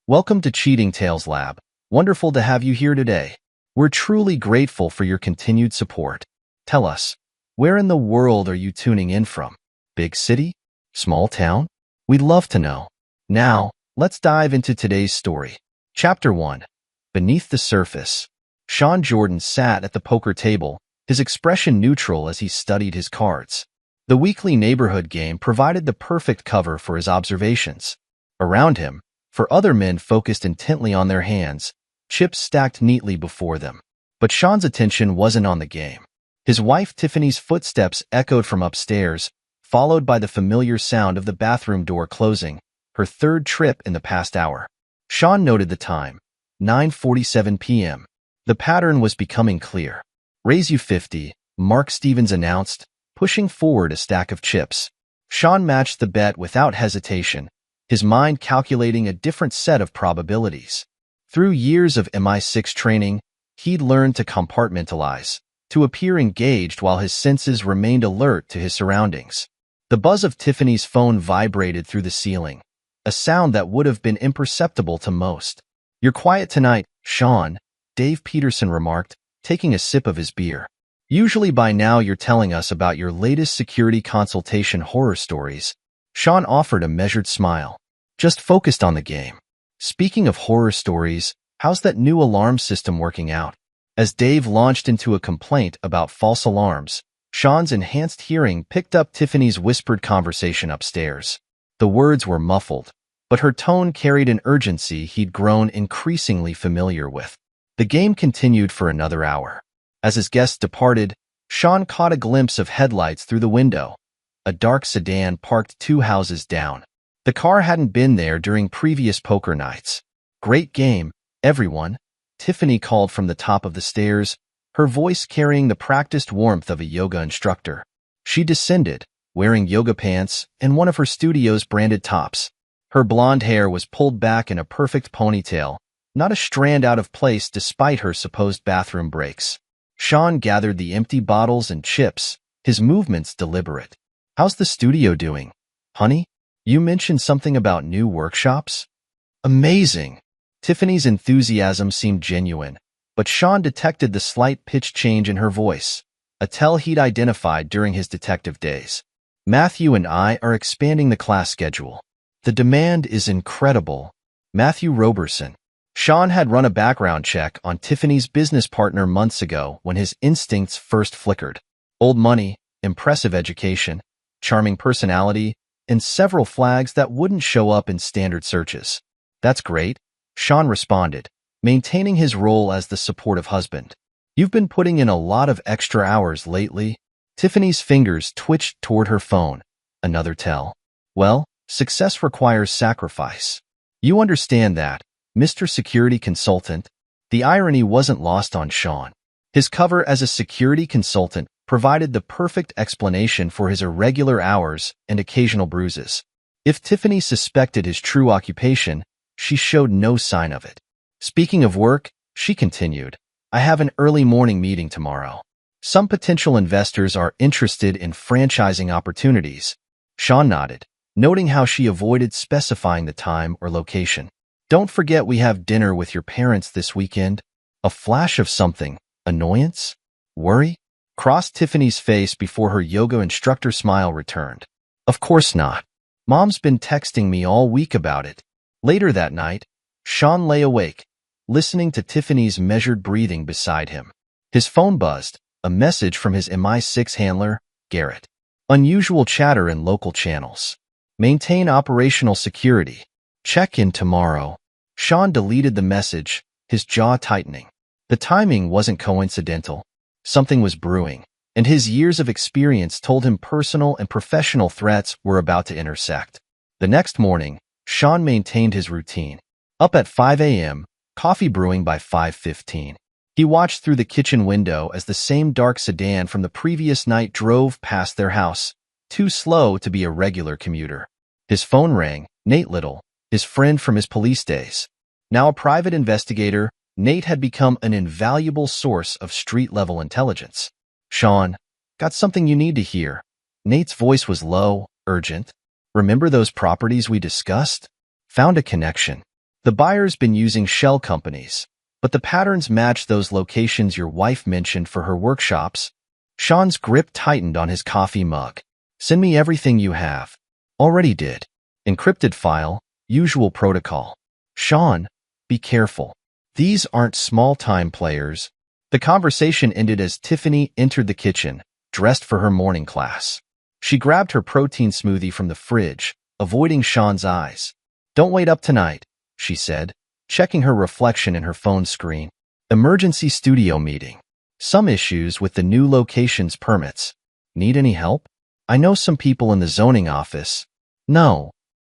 Welcome to Cheating Tales Lab. Wonderful to have you here today. We're truly grateful for your continued support. Tell us, where in the world are you tuning in from? Big city? Small town? We'd love to know. Now, let's dive into today's story. Chapter 1. Beneath the Surface. Sean Jordan sat at the poker table, his expression neutral as he studied his cards. The weekly neighborhood game provided the perfect cover for his observations. Around him, for other men focused intently on their hands, chips stacked neatly before them. But Sean's attention wasn't on the game. His wife Tiffany's footsteps echoed from upstairs, followed by the familiar sound of the bathroom door closing, her third trip in the past hour. Sean noted the time, 9:47 p.m. The pattern was becoming clear. "Raise you 50, Mark Stevens announced, pushing forward a stack of chips. Sean matched the bet without hesitation, his mind calculating a different set of probabilities. Through years of MI6 training, he'd learned to compartmentalize, to appear engaged while his senses remained alert to his surroundings. The buzz of Tiffany's phone vibrated through the ceiling, a sound that would have been imperceptible to most. "You're quiet tonight, Sean," Dave Peterson remarked, taking a sip of his beer. "Usually by now you're telling us about your latest security consultation horror stories." Sean offered a measured smile. "Just focused on the game." "Speaking of horror stories, how's that new alarm system working out?" As Dave launched into a complaint about false alarms, Sean's enhanced hearing picked up Tiffany's whispered conversation upstairs. The words were muffled, but her tone carried an urgency he'd grown increasingly familiar with. The game continued for another hour. As his guests departed, Sean caught a glimpse of headlights through the window. A dark sedan parked 2 houses down. The car hadn't been there during previous poker nights. "Great game, everyone," Tiffany called from the top of the stairs, her voice carrying the practiced warmth of a yoga instructor. She descended, wearing yoga pants and one of her studio's branded tops. Her blonde hair was pulled back in a perfect ponytail, not a strand out of place despite her supposed bathroom breaks. Sean gathered the empty bottles and chips, his movements deliberate. "How's the studio doing, honey? You mentioned something about new workshops?" "Amazing." Tiffany's enthusiasm seemed genuine, but Sean detected the slight pitch change in her voice, a tell he'd identified during his detective days. "Matthew and I are expanding the class schedule. The demand is incredible." Matthew Roberson. Sean had run a background check on Tiffany's business partner months ago when his instincts first flickered. Old money, impressive education, charming personality, and several flags that wouldn't show up in standard searches. "That's great," Sean responded, maintaining his role as the supportive husband. "You've been putting in a lot of extra hours lately." Tiffany's fingers twitched toward her phone. Another tell. "Well, success requires sacrifice. You understand that, Mr. Security Consultant." The irony wasn't lost on Sean. His cover as a security consultant provided the perfect explanation for his irregular hours and occasional bruises. If Tiffany suspected his true occupation, she showed no sign of it. "Speaking of work," she continued, "I have an early morning meeting tomorrow. Some potential investors are interested in franchising opportunities." Sean nodded, noting how she avoided specifying the time or location. "Don't forget we have dinner with your parents this weekend." A flash of something, annoyance? Worry? Crossed Tiffany's face before her yoga instructor smile returned. "Of course not. Mom's been texting me all week about it." Later that night, Sean lay awake, listening to Tiffany's measured breathing beside him. His phone buzzed, a message from his MI6 handler, Garrett. "Unusual chatter in local channels. Maintain operational security. Check in tomorrow." Sean deleted the message, his jaw tightening. The timing wasn't coincidental. Something was brewing, and his years of experience told him personal and professional threats were about to intersect. The next morning, Sean maintained his routine. Up at 5 a.m., coffee brewing by 5:15. He watched through the kitchen window as the same dark sedan from the previous night drove past their house, too slow to be a regular commuter. His phone rang. Nate Little, his friend from his police days. Now a private investigator, Nate had become an invaluable source of street-level intelligence. "Sean, got something you need to hear." Nate's voice was low, urgent. "Remember those properties we discussed? Found a connection." The buyer's been using shell companies, but the patterns match those locations your wife mentioned for her workshops. Sean's grip tightened on his coffee mug. Send me everything you have. Already did. Encrypted file, usual protocol. Sean, be careful. These aren't small-time players. The conversation ended as Tiffany entered the kitchen, dressed for her morning class. She grabbed her protein smoothie from the fridge, avoiding Sean's eyes. Don't wait up tonight, she said, checking her reflection in her phone screen. Emergency studio meeting. Some issues with the new location's permits. Need any help? I know some people in the zoning office. No.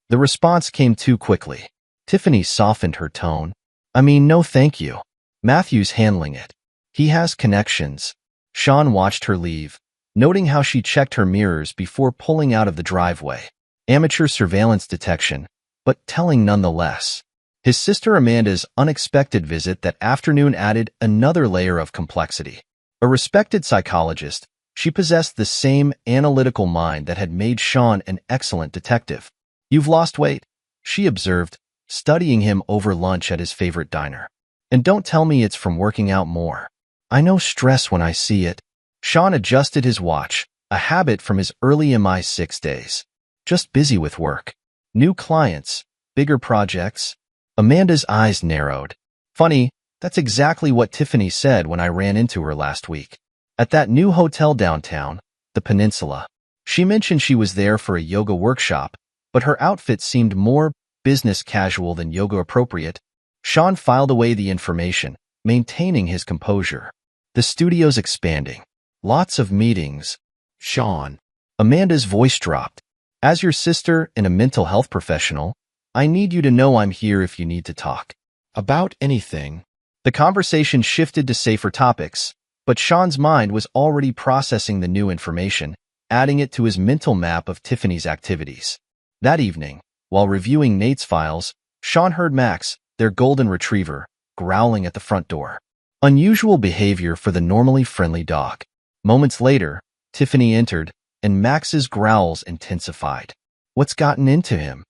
The response came too quickly. Tiffany softened her tone. No thank you. Matthew's handling it. He has connections. Sean watched her leave, noting how she checked her mirrors before pulling out of the driveway. Amateur surveillance detection, but telling nonetheless. His sister Amanda's unexpected visit that afternoon added another layer of complexity. A respected psychologist, she possessed the same analytical mind that had made Sean an excellent detective. You've lost weight, she observed, studying him over lunch at his favorite diner. And don't tell me it's from working out more. I know stress when I see it. Sean adjusted his watch, a habit from his early MI6 days. Just busy with work. New clients, bigger projects. Amanda's eyes narrowed. Funny, that's exactly what Tiffany said when I ran into her last week. At that new hotel downtown, the Peninsula. She mentioned she was there for a yoga workshop, but her outfit seemed more business casual than yoga appropriate. Sean filed away the information, maintaining his composure. The studio's expanding. Lots of meetings. Sean. Amanda's voice dropped. As your sister and a mental health professional, I need you to know I'm here if you need to talk. About anything. The conversation shifted to safer topics, but Sean's mind was already processing the new information, adding it to his mental map of Tiffany's activities. That evening, while reviewing Nate's files, Sean heard Max, their golden retriever, growling at the front door. Unusual behavior for the normally friendly dog. Moments later, Tiffany entered, and Max's growls intensified. What's gotten into him?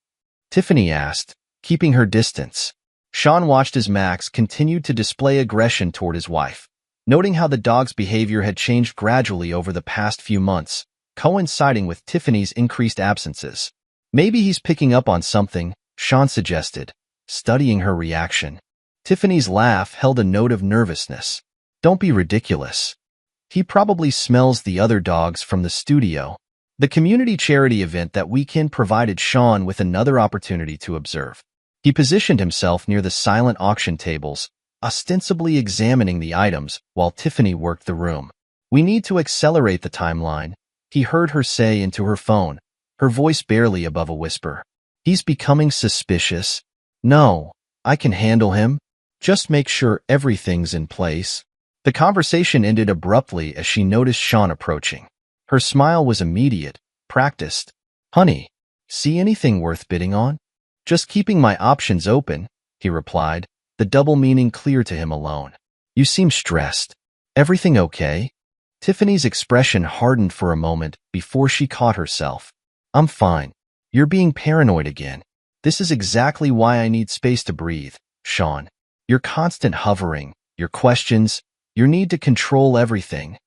Tiffany asked, keeping her distance. Sean watched as Max continued to display aggression toward his wife, noting how the dog's behavior had changed gradually over the past few months, coinciding with Tiffany's increased absences. Maybe he's picking up on something, Sean suggested, studying her reaction. Tiffany's laugh held a note of nervousness. Don't be ridiculous. He probably smells the other dogs from the studio. The community charity event that weekend provided Sean with another opportunity to observe. He positioned himself near the silent auction tables, ostensibly examining the items while Tiffany worked the room. We need to accelerate the timeline, he heard her say into her phone, her voice barely above a whisper. He's becoming suspicious. No, I can handle him. Just make sure everything's in place. The conversation ended abruptly as she noticed Sean approaching. Her smile was immediate, practiced. Honey, see anything worth bidding on? Just keeping my options open, he replied, the double meaning clear to him alone. You seem stressed. Everything okay? Tiffany's expression hardened for a moment before she caught herself. I'm fine. You're being paranoid again. This is exactly why I need space to breathe, Sean. Your constant hovering, your questions, your need to control everything.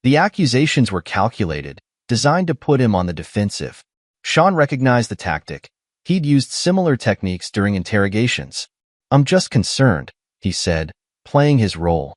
The accusations were calculated, designed to put him on the defensive. Sean recognized the tactic. He'd used similar techniques during interrogations. I'm just concerned, he said, playing his role.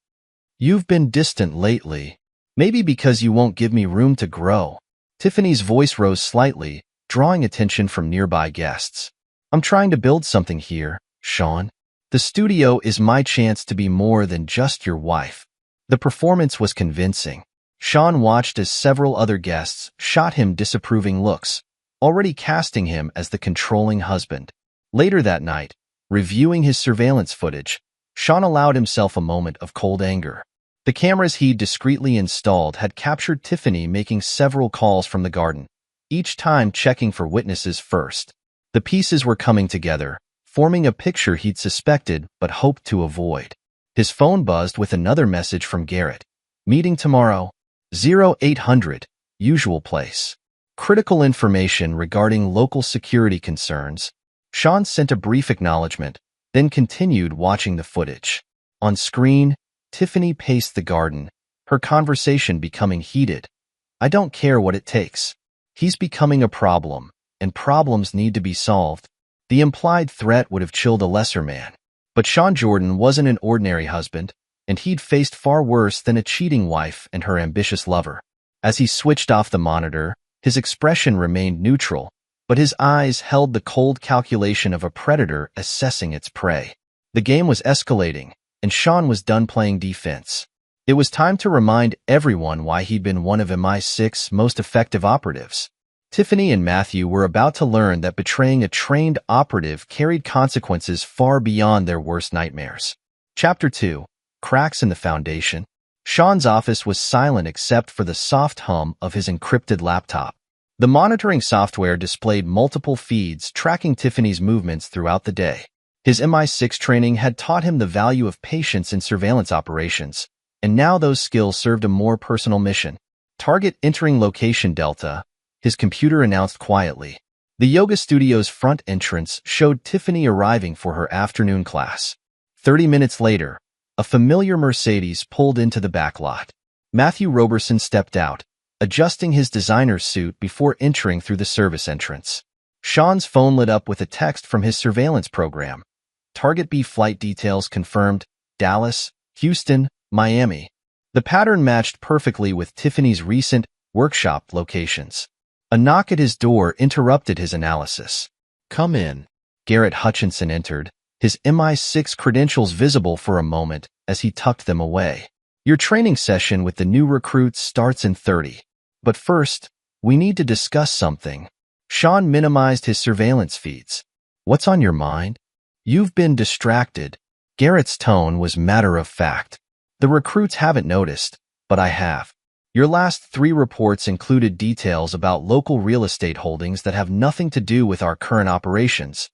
You've been distant lately. Maybe because you won't give me room to grow. Tiffany's voice rose slightly, drawing attention from nearby guests. I'm trying to build something here, Sean. The studio is my chance to be more than just your wife. The performance was convincing. Sean watched as several other guests shot him disapproving looks, already casting him as the controlling husband. Later that night, reviewing his surveillance footage, Sean allowed himself a moment of cold anger. The cameras he'd discreetly installed had captured Tiffany making several calls from the garden, each time checking for witnesses first. The pieces were coming together, forming a picture he'd suspected but hoped to avoid. His phone buzzed with another message from Garrett. Meeting tomorrow, 0800, usual place. Critical information regarding local security concerns. Sean sent a brief acknowledgement, then continued watching the footage. On screen, Tiffany paced the garden, her conversation becoming heated. I don't care what it takes. He's becoming a problem, and problems need to be solved. The implied threat would have chilled a lesser man. But Sean Jordan wasn't an ordinary husband, and he'd faced far worse than a cheating wife and her ambitious lover. As he switched off the monitor, his expression remained neutral, but his eyes held the cold calculation of a predator assessing its prey. The game was escalating, and Sean was done playing defense. It was time to remind everyone why he'd been one of MI6's most effective operatives. Tiffany and Matthew were about to learn that betraying a trained operative carried consequences far beyond their worst nightmares. Chapter 2. Cracks in the Foundation. Sean's office was silent except for the soft hum of his encrypted laptop. The monitoring software displayed multiple feeds tracking Tiffany's movements throughout the day. His MI6 training had taught him the value of patience in surveillance operations, and now those skills served a more personal mission. Target entering location Delta, his computer announced quietly. The yoga studio's front entrance showed Tiffany arriving for her afternoon class. 30 minutes later, a familiar Mercedes pulled into the back lot. Matthew Roberson stepped out, adjusting his designer's suit before entering through the service entrance. Sean's phone lit up with a text from his surveillance program. Target B flight details confirmed: Dallas, Houston, Miami. The pattern matched perfectly with Tiffany's recent workshop locations. A knock at his door interrupted his analysis. "Come in." Garrett Hutchinson entered, his MI6 credentials visible for a moment as he tucked them away. "Your training session with the new recruits starts in 30. But first, we need to discuss something." Sean minimized his surveillance feeds. "What's on your mind?" "You've been distracted." Garrett's tone was matter-of-fact. "The recruits haven't noticed, but I have. Your last 3 reports included details about local real estate holdings that have nothing to do with our current operations."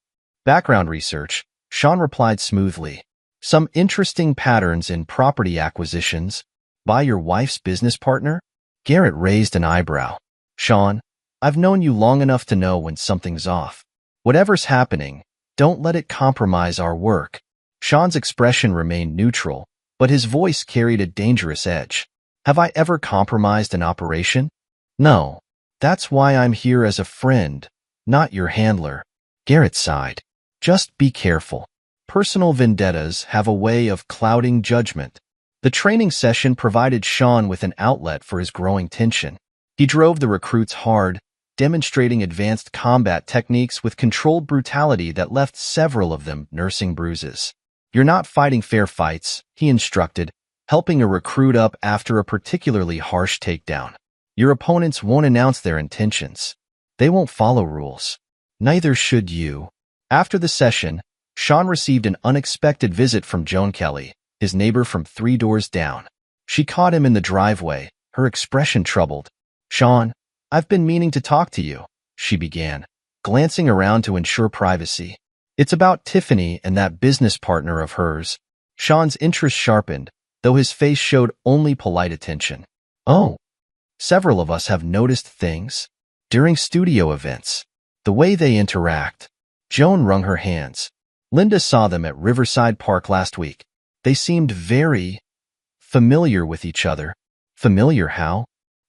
"Background research," Sean replied smoothly. "Some interesting patterns in property acquisitions. By your wife's business partner?" Garrett raised an eyebrow. "Sean, I've known you long enough to know when something's off. Whatever's happening, don't let it compromise our work." Sean's expression remained neutral, but his voice carried a dangerous edge. "Have I ever compromised an operation? No. That's why I'm here as a friend, not your handler." Garrett sighed. "Just be careful. Personal vendettas have a way of clouding judgment." The training session provided Sean with an outlet for his growing tension. He drove the recruits hard, demonstrating advanced combat techniques with controlled brutality that left several of them nursing bruises. "You're not fighting fair fights," he instructed, helping a recruit up after a particularly harsh takedown. "Your opponents won't announce their intentions. They won't follow rules. Neither should you." After the session, Sean received an unexpected visit from Joan Kelly, his neighbor from 3 doors down. She caught him in the driveway, her expression troubled. "Sean, I've been meaning to talk to you," she began, glancing around to ensure privacy. "It's about Tiffany and that business partner of hers." Sean's interest sharpened, though his face showed only polite attention. "Oh, several of us have noticed things during studio events. The way they interact." Joan wrung her hands. "Linda saw them at Riverside Park last week. They seemed very familiar with each other." "Familiar how?"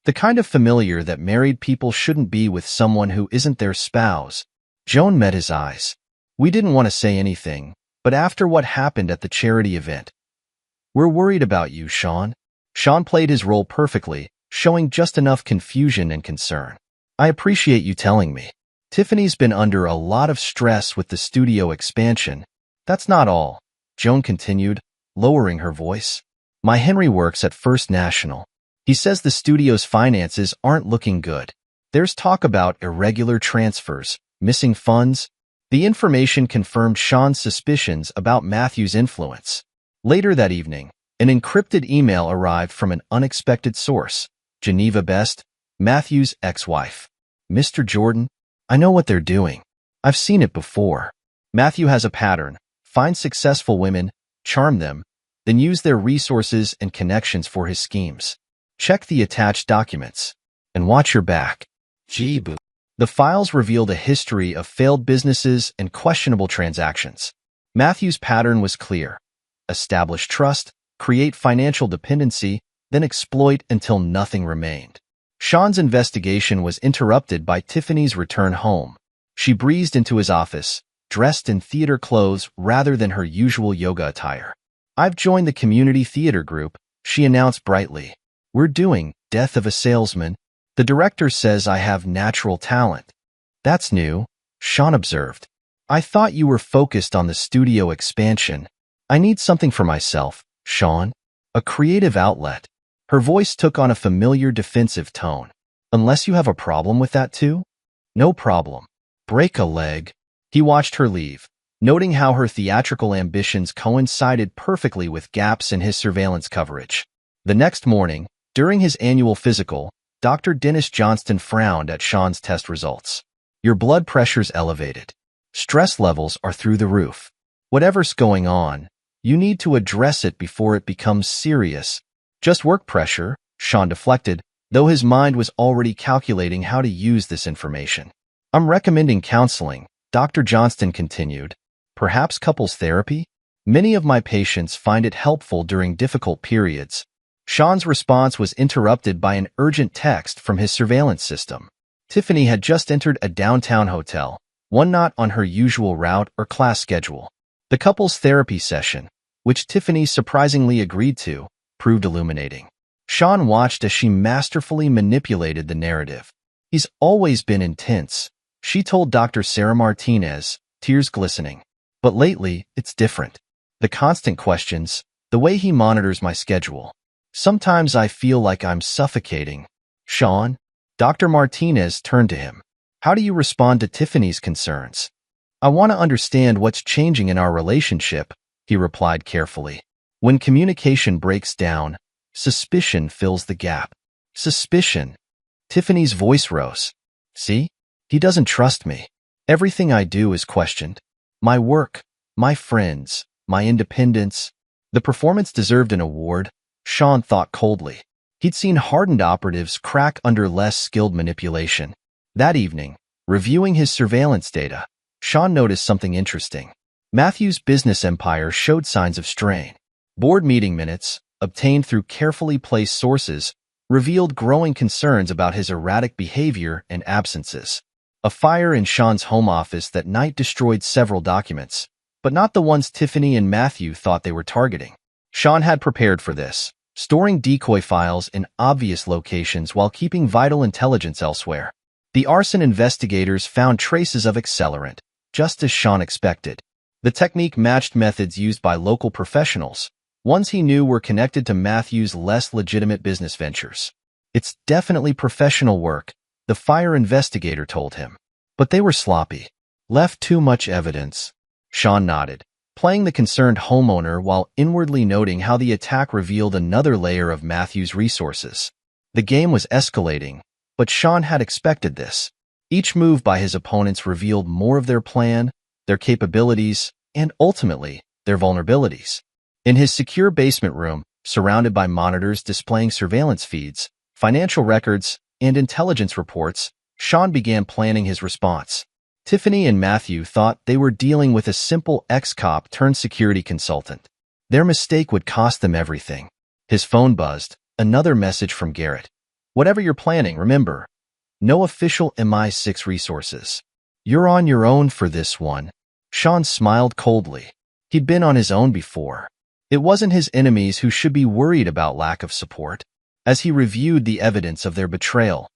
"The kind of familiar that married people shouldn't be with someone who isn't their spouse." Joan met his eyes. "We didn't want to say anything, but after what happened at the charity event, we're worried about you, Sean." Sean played his role perfectly, showing just enough confusion and concern. "I appreciate you telling me. Tiffany's been under a lot of stress with the studio expansion." "That's not all," Joan continued, lowering her voice. "My Henry works at First National. He says the studio's finances aren't looking good. There's talk about irregular transfers, missing funds." The information confirmed Sean's suspicions about Matthew's influence. Later that evening, an encrypted email arrived from an unexpected source: Geneva Best, Matthew's ex-wife. "Mr. Jordan, I know what they're doing. I've seen it before. Matthew has a pattern: find successful women, charm them, then use their resources and connections for his schemes. Check the attached documents. And watch your back." Jeeboo. The files revealed a history of failed businesses and questionable transactions. Matthew's pattern was clear. Establish trust, create financial dependency, then exploit until nothing remained. Sean's investigation was interrupted by Tiffany's return home. She breezed into his office, dressed in theater clothes rather than her usual yoga attire. "I've joined the community theater group," she announced brightly. "We're doing Death of a Salesman. The director says I have natural talent." "That's new," Sean observed. "I thought you were focused on the studio expansion." "I need something for myself, Sean. A creative outlet." Her voice took on a familiar defensive tone. "Unless you have a problem with that too?" "No problem. Break a leg." He watched her leave, noting how her theatrical ambitions coincided perfectly with gaps in his surveillance coverage. The next morning, during his annual physical, Dr. Dennis Johnston frowned at Sean's test results. "Your blood pressure's elevated. Stress levels are through the roof. Whatever's going on, you need to address it before it becomes serious." "Just work pressure," Sean deflected, though his mind was already calculating how to use this information. "I'm recommending counseling," Dr. Johnston continued. "Perhaps couples therapy? Many of my patients find it helpful during difficult periods." Sean's response was interrupted by an urgent text from his surveillance system. Tiffany had just entered a downtown hotel, one not on her usual route or class schedule. The couple's therapy session, which Tiffany surprisingly agreed to, proved illuminating. Sean watched as she masterfully manipulated the narrative. "He's always been intense," she told Dr. Sarah Martinez, tears glistening. "But lately, it's different. The constant questions, the way he monitors my schedule. Sometimes I feel like I'm suffocating." "Sean?" Dr. Martinez turned to him. "How do you respond to Tiffany's concerns?" "I want to understand what's changing in our relationship," he replied carefully. "When communication breaks down, suspicion fills the gap." "Suspicion?" Tiffany's voice rose. "See? He doesn't trust me. Everything I do is questioned. My work, my friends, my independence." The performance deserved an award, Sean thought coldly. He'd seen hardened operatives crack under less skilled manipulation. That evening, reviewing his surveillance data, Sean noticed something interesting. Matthew's business empire showed signs of strain. Board meeting minutes, obtained through carefully placed sources, revealed growing concerns about his erratic behavior and absences. A fire in Sean's home office that night destroyed several documents, but not the ones Tiffany and Matthew thought they were targeting. Sean had prepared for this, storing decoy files in obvious locations while keeping vital intelligence elsewhere. The arson investigators found traces of accelerant, just as Sean expected. The technique matched methods used by local professionals, ones he knew were connected to Matthew's less legitimate business ventures. "It's definitely professional work," the fire investigator told him. "But they were sloppy. Left too much evidence." Sean nodded, playing the concerned homeowner while inwardly noting how the attack revealed another layer of Matthew's resources. The game was escalating, but Sean had expected this. Each move by his opponents revealed more of their plan, their capabilities, and ultimately, their vulnerabilities. In his secure basement room, surrounded by monitors displaying surveillance feeds, financial records, and intelligence reports, Sean began planning his response. Tiffany and Matthew thought they were dealing with a simple ex-cop turned security consultant. Their mistake would cost them everything. His phone buzzed, another message from Garrett. "Whatever you're planning, remember, no official MI6 resources. You're on your own for this one." Sean smiled coldly. He'd been on his own before. It wasn't his enemies who should be worried about lack of support. As he reviewed the evidence of their betrayal,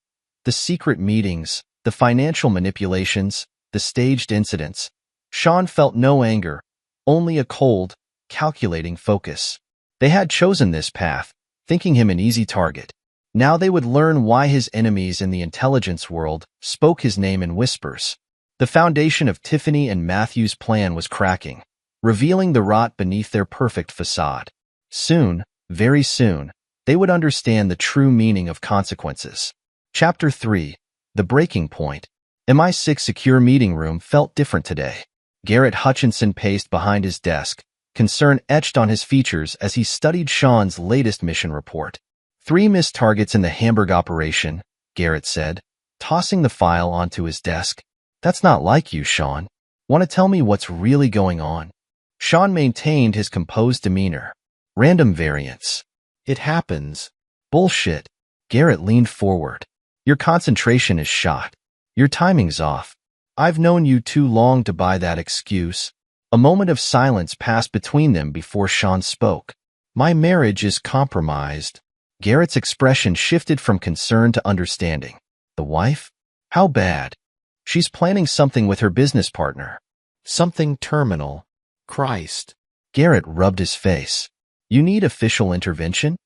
the secret meetings, the financial manipulations, the staged incidents, Sean felt no anger, only a cold, calculating focus. They had chosen this path, thinking him an easy target. Now they would learn why his enemies in the intelligence world spoke his name in whispers. The foundation of Tiffany and Matthew's plan was cracking, revealing the rot beneath their perfect facade. Soon, very soon, they would understand the true meaning of consequences. Chapter 3. The Breaking Point. MI6 secure meeting room felt different today. Garrett Hutchinson paced behind his desk, concern etched on his features as he studied Sean's latest mission report. 3 missed targets in the Hamburg operation, Garrett said, tossing the file onto his desk. "That's not like you, Sean. Want to tell me what's really going on?" Sean maintained his composed demeanor. Random variance. It happens. Bullshit. Garrett leaned forward. Your concentration is shot. Your timing's off. I've known you too long to buy that excuse. A moment of silence passed between them before Sean spoke. My marriage is compromised. Garrett's expression shifted from concern to understanding. The wife? How bad? She's planning something with her business partner. Something terminal. Christ. Garrett rubbed his face. You need official intervention?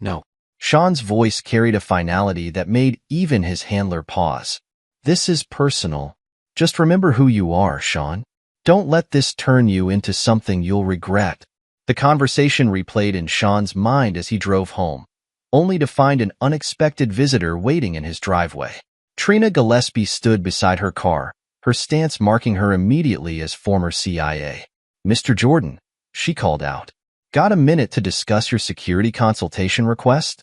No. Sean's voice carried a finality that made even his handler pause. This is personal. Just remember who you are, Sean. Don't let this turn you into something you'll regret. The conversation replayed in Sean's mind as he drove home, only to find an unexpected visitor waiting in his driveway. Trina Gillespie stood beside her car, her stance marking her immediately as former CIA. Mr. Jordan, she called out. Got a minute to discuss your security consultation request?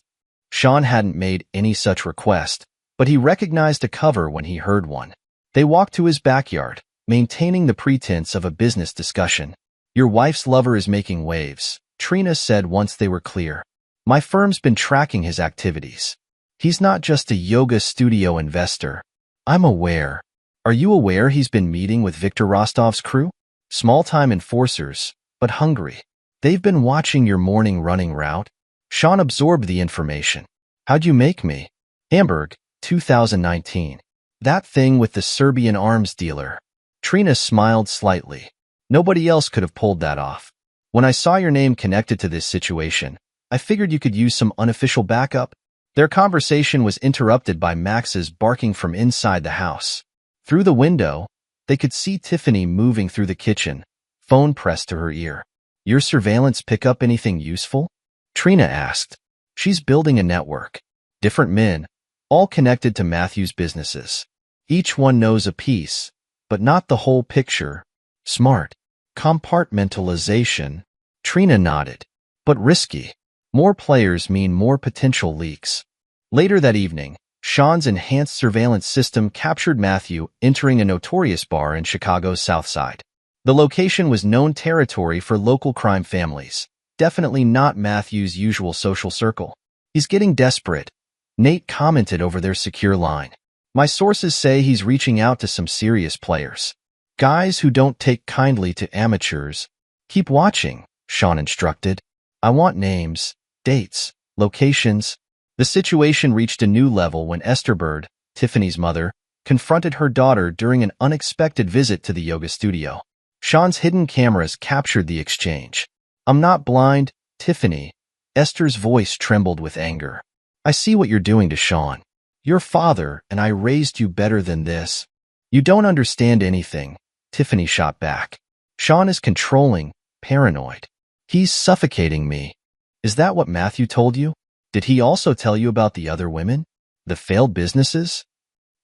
Sean hadn't made any such request, but he recognized a cover when he heard one. They walked to his backyard, maintaining the pretense of a business discussion. Your wife's lover is making waves, Trina said once they were clear. My firm's been tracking his activities. He's not just a yoga studio investor. I'm aware. Are you aware he's been meeting with Viktor Rostov's crew? Small-time enforcers, but hungry. They've been watching your morning running route. Sean absorbed the information. How'd you make me? Hamburg, 2019. That thing with the Serbian arms dealer. Trina smiled slightly. Nobody else could have pulled that off. When I saw your name connected to this situation, I figured you could use some unofficial backup. Their conversation was interrupted by Max's barking from inside the house. Through the window, they could see Tiffany moving through the kitchen, phone pressed to her ear. Your surveillance pick up anything useful? Trina asked. She's building a network. Different men, all connected to Matthew's businesses. Each one knows a piece, but not the whole picture. Smart. Compartmentalization. Trina nodded. But risky. More players mean more potential leaks. Later that evening, Sean's enhanced surveillance system captured Matthew entering a notorious bar in Chicago's South Side. The location was known territory for local crime families, definitely not Matthew's usual social circle. He's getting desperate, Nate commented over their secure line. My sources say he's reaching out to some serious players. Guys who don't take kindly to amateurs. Keep watching, Sean instructed. I want names, dates, locations. The situation reached a new level when Esther Bird, Tiffany's mother, confronted her daughter during an unexpected visit to the yoga studio. Sean's hidden cameras captured the exchange. I'm not blind, Tiffany. Esther's voice trembled with anger. I see what you're doing to Sean. Your father and I raised you better than this. You don't understand anything, Tiffany shot back. Sean is controlling, paranoid. He's suffocating me. Is that what Matthew told you? Did he also tell you about the other women? The failed businesses?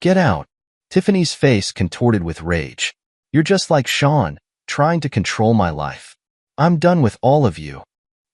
Get out. Tiffany's face contorted with rage. You're just like Sean, trying to control my life. I'm done with all of you.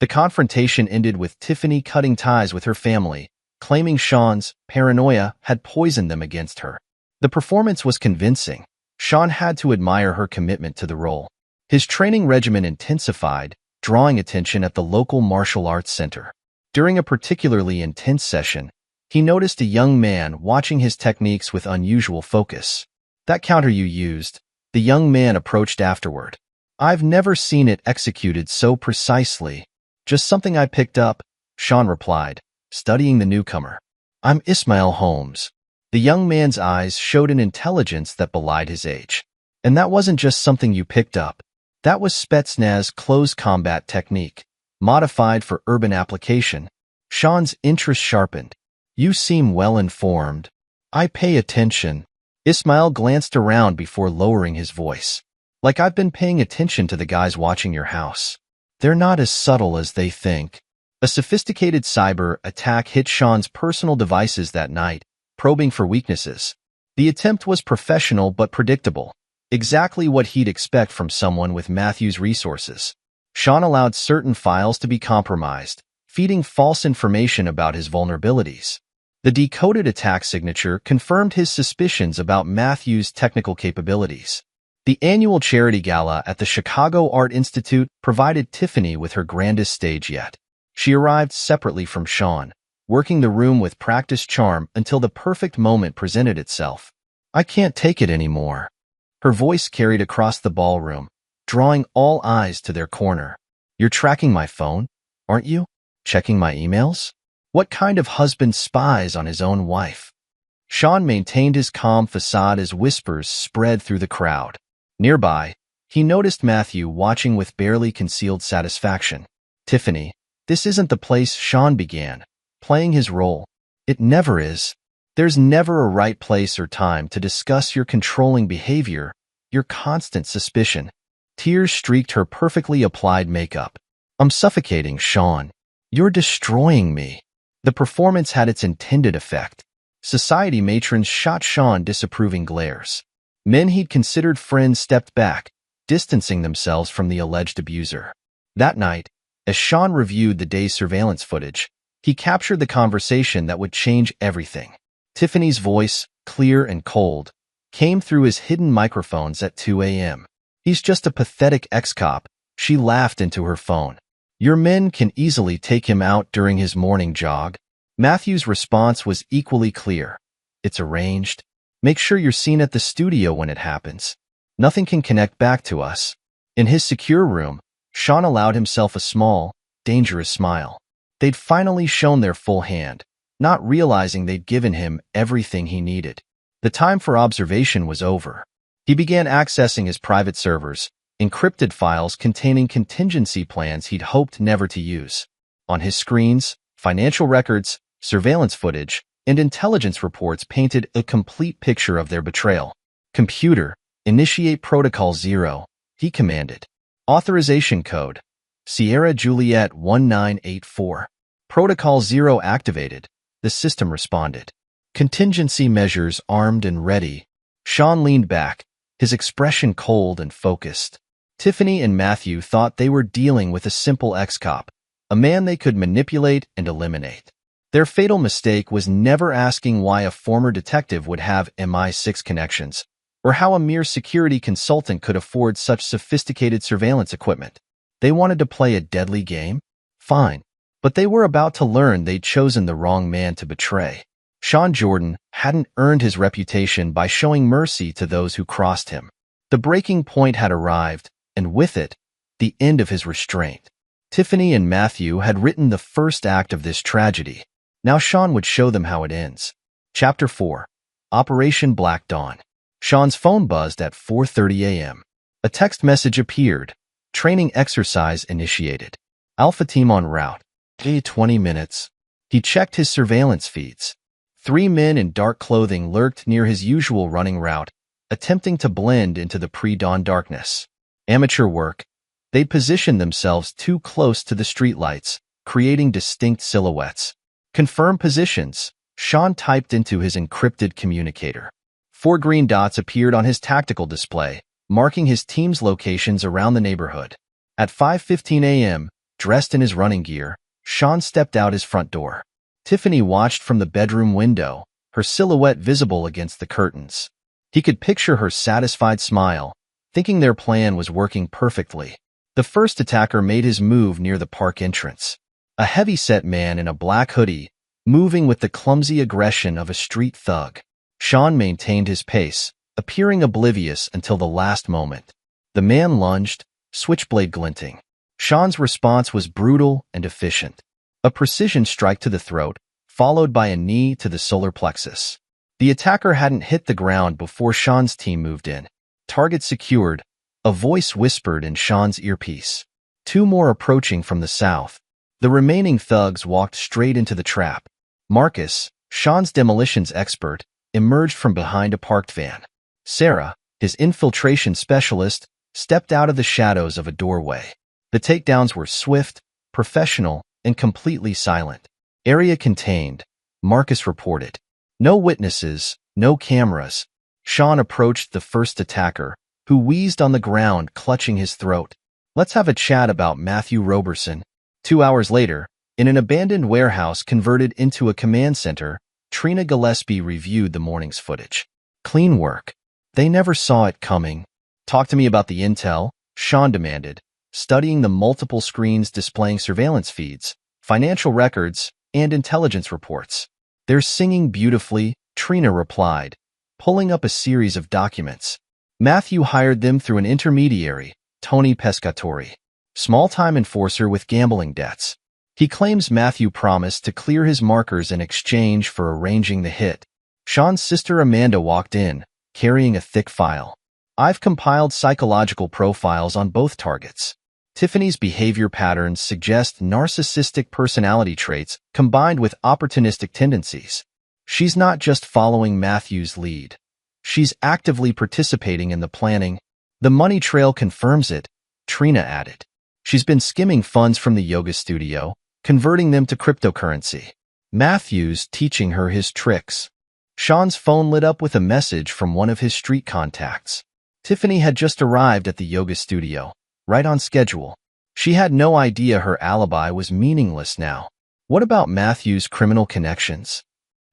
The confrontation ended with Tiffany cutting ties with her family, claiming Sean's paranoia had poisoned them against her. The performance was convincing. Sean had to admire her commitment to the role. His training regimen intensified, drawing attention at the local martial arts center. During a particularly intense session, he noticed a young man watching his techniques with unusual focus. That counter you used, the young man approached afterward. I've never seen it executed so precisely. Just something I picked up, Sean replied, studying the newcomer. I'm Ismail Holmes. The young man's eyes showed an intelligence that belied his age. And that wasn't just something you picked up. That was Spetsnaz close combat technique, modified for urban application. Sean's interest sharpened. You seem well informed. I pay attention. Ismail glanced around before lowering his voice. Like I've been paying attention to the guys watching your house. They're not as subtle as they think. A sophisticated cyber attack hit Sean's personal devices that night, probing for weaknesses. The attempt was professional but predictable. Exactly what he'd expect from someone with Matthew's resources. Sean allowed certain files to be compromised, feeding false information about his vulnerabilities. The decoded attack signature confirmed his suspicions about Matthew's technical capabilities. The annual charity gala at the Chicago Art Institute provided Tiffany with her grandest stage yet. She arrived separately from Sean, working the room with practiced charm until the perfect moment presented itself. "I can't take it anymore." Her voice carried across the ballroom, drawing all eyes to their corner. "You're tracking my phone, aren't you? Checking my emails? What kind of husband spies on his own wife?" Sean maintained his calm facade as whispers spread through the crowd. Nearby, he noticed Matthew watching with barely concealed satisfaction. "Tiffany, this isn't the place," Sean began, playing his role. "It never is. There's never a right place or time to discuss your controlling behavior, your constant suspicion." Tears streaked her perfectly applied makeup. "I'm suffocating, Sean. You're destroying me." The performance had its intended effect. Society matrons shot Sean disapproving glares. Men he'd considered friends stepped back, distancing themselves from the alleged abuser. That night, as Sean reviewed the day's surveillance footage, he captured the conversation that would change everything. Tiffany's voice, clear and cold, came through his hidden microphones at 2 a.m. "He's just a pathetic ex-cop," she laughed into her phone. "Your men can easily take him out during his morning jog." Matthew's response was equally clear. "It's arranged. Make sure you're seen at the studio when it happens. Nothing can connect back to us." In his secure room, Sean allowed himself a small, dangerous smile. They'd finally shown their full hand, not realizing they'd given him everything he needed. The time for observation was over. He began accessing his private servers, encrypted files containing contingency plans he'd hoped never to use. On his screens, financial records, surveillance footage, and intelligence reports painted a complete picture of their betrayal. "Computer, initiate Protocol 0, he commanded. "Authorization code, Sierra Juliet 1984. "Protocol 0 activated," the system responded. "Contingency measures armed and ready." Sean leaned back, his expression cold and focused. Tiffany and Matthew thought they were dealing with a simple ex-cop, a man they could manipulate and eliminate. Their fatal mistake was never asking why a former detective would have MI6 connections, or how a mere security consultant could afford such sophisticated surveillance equipment. They wanted to play a deadly game? Fine. But they were about to learn they'd chosen the wrong man to betray. Sean Jordan hadn't earned his reputation by showing mercy to those who crossed him. The breaking point had arrived, and with it, the end of his restraint. Tiffany and Matthew had written the first act of this tragedy. Now Sean would show them how it ends. Chapter 4. Operation Black Dawn. Sean's phone buzzed at 4:30 a.m. A text message appeared. "Training exercise initiated. Alpha team en route. 20 minutes. He checked his surveillance feeds. 3 men in dark clothing lurked near his usual running route, attempting to blend into the pre-dawn darkness. Amateur work. They'd positioned themselves too close to the streetlights, creating distinct silhouettes. "Confirm positions," Sean typed into his encrypted communicator. 4 green dots appeared on his tactical display, marking his team's locations around the neighborhood. At 5:15 a.m., dressed in his running gear, Sean stepped out his front door. Tiffany watched from the bedroom window, her silhouette visible against the curtains. He could picture her satisfied smile, thinking their plan was working perfectly. The first attacker made his move near the park entrance. A heavy-set man in a black hoodie, moving with the clumsy aggression of a street thug. Sean maintained his pace, appearing oblivious until the last moment. The man lunged, switchblade glinting. Sean's response was brutal and efficient. A precision strike to the throat, followed by a knee to the solar plexus. The attacker hadn't hit the ground before Sean's team moved in. "Target secured," a voice whispered in Sean's earpiece. 2 more approaching from the south. The remaining thugs walked straight into the trap. Marcus, Sean's demolitions expert, emerged from behind a parked van. Sarah, his infiltration specialist, stepped out of the shadows of a doorway. The takedowns were swift, professional, and completely silent. "Area contained," Marcus reported. "No witnesses, no cameras." Sean approached the first attacker, who wheezed on the ground, clutching his throat. "Let's have a chat about Matthew Roberson." 2 hours later, in an abandoned warehouse converted into a command center, Trina Gillespie reviewed the morning's footage. "Clean work. They never saw it coming." Talk to me about the intel, Sean demanded, studying the multiple screens displaying surveillance feeds, financial records, and intelligence reports. They're singing beautifully, Trina replied, pulling up a series of documents. Matthew hired them through an intermediary, Tony Pescatori, small-time enforcer with gambling debts. He claims Matthew promised to clear his markers in exchange for arranging the hit. Sean's sister Amanda walked in, carrying a thick file. I've compiled psychological profiles on both targets. Tiffany's behavior patterns suggest narcissistic personality traits combined with opportunistic tendencies. She's not just following Matthew's lead. She's actively participating in the planning. The money trail confirms it, Trina added. She's been skimming funds from the yoga studio, converting them to cryptocurrency. Matthew's teaching her his tricks. Sean's phone lit up with a message from one of his street contacts. Tiffany had just arrived at the yoga studio, right on schedule. She had no idea her alibi was meaningless now. What about Matthew's criminal connections?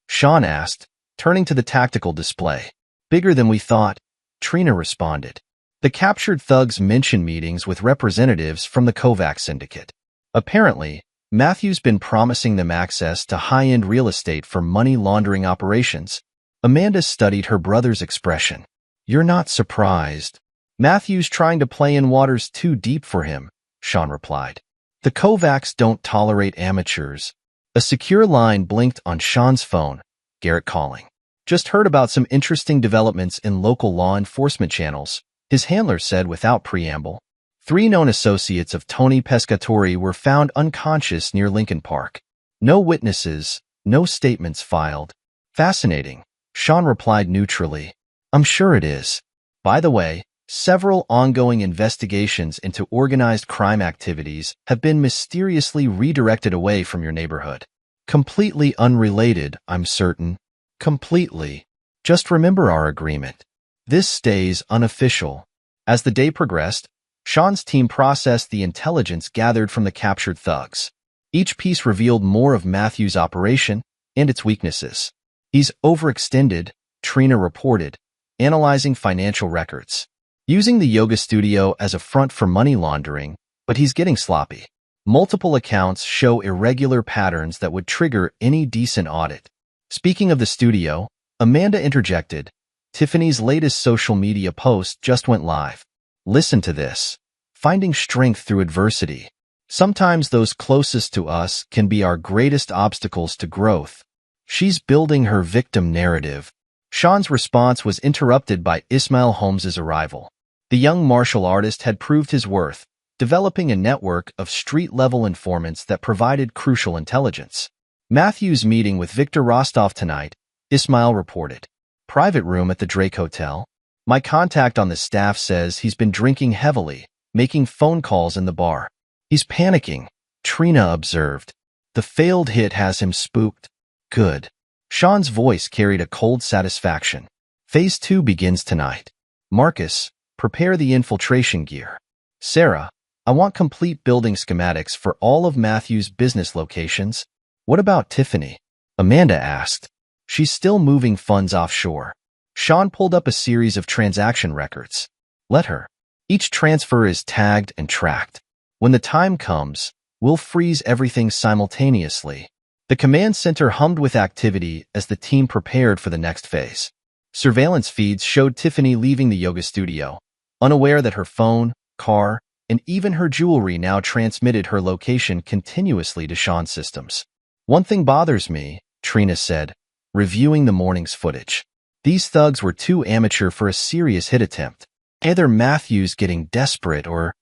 Sean asked, turning to the tactical display. Bigger than we thought, Trina responded. The captured thugs mention meetings with representatives from the Kovac syndicate. Apparently, Matthew's been promising them access to high-end real estate for money laundering operations. Amanda studied her brother's expression. You're not surprised. Matthew's trying to play in waters too deep for him, Sean replied. The Kovacs don't tolerate amateurs. A secure line blinked on Sean's phone. Garrett calling. Just heard about some interesting developments in local law enforcement channels, his handler said without preamble. 3 known associates of Tony Pescatori were found unconscious near Lincoln Park. No witnesses, no statements filed. Fascinating, Sean replied neutrally. I'm sure it is. By the way, several ongoing investigations into organized crime activities have been mysteriously redirected away from your neighborhood. Completely unrelated, I'm certain. Completely. Just remember our agreement. This stays unofficial. As the day progressed, Sean's team processed the intelligence gathered from the captured thugs. Each piece revealed more of Matthew's operation and its weaknesses. He's overextended, Trina reported, analyzing financial records. Using the yoga studio as a front for money laundering, but he's getting sloppy. Multiple accounts show irregular patterns that would trigger any decent audit. Speaking of the studio, Amanda interjected, Tiffany's latest social media post just went live. Listen to this. Finding strength through adversity. Sometimes those closest to us can be our greatest obstacles to growth. She's building her victim narrative. Sean's response was interrupted by Ismail Holmes's arrival. The young martial artist had proved his worth, developing a network of street-level informants that provided crucial intelligence. Matthew's meeting with Victor Rostov tonight, Ismail reported. Private room at the Drake Hotel. My contact on the staff says he's been drinking heavily, making phone calls in the bar. He's panicking, Trina observed. The failed hit has him spooked. Good. Sean's voice carried a cold satisfaction. Phase 2 begins tonight. Marcus, prepare the infiltration gear. Sarah, I want complete building schematics for all of Matthew's business locations. What about Tiffany? Amanda asked. She's still moving funds offshore. Sean pulled up a series of transaction records. Let her. Each transfer is tagged and tracked. When the time comes, we'll freeze everything simultaneously. The command center hummed with activity as the team prepared for the next phase. Surveillance feeds showed Tiffany leaving the yoga studio, unaware that her phone, car, and even her jewelry now transmitted her location continuously to Sean's systems. One thing bothers me, Trina said, reviewing the morning's footage. These thugs were too amateur for a serious hit attempt. Either Matthew's getting desperate or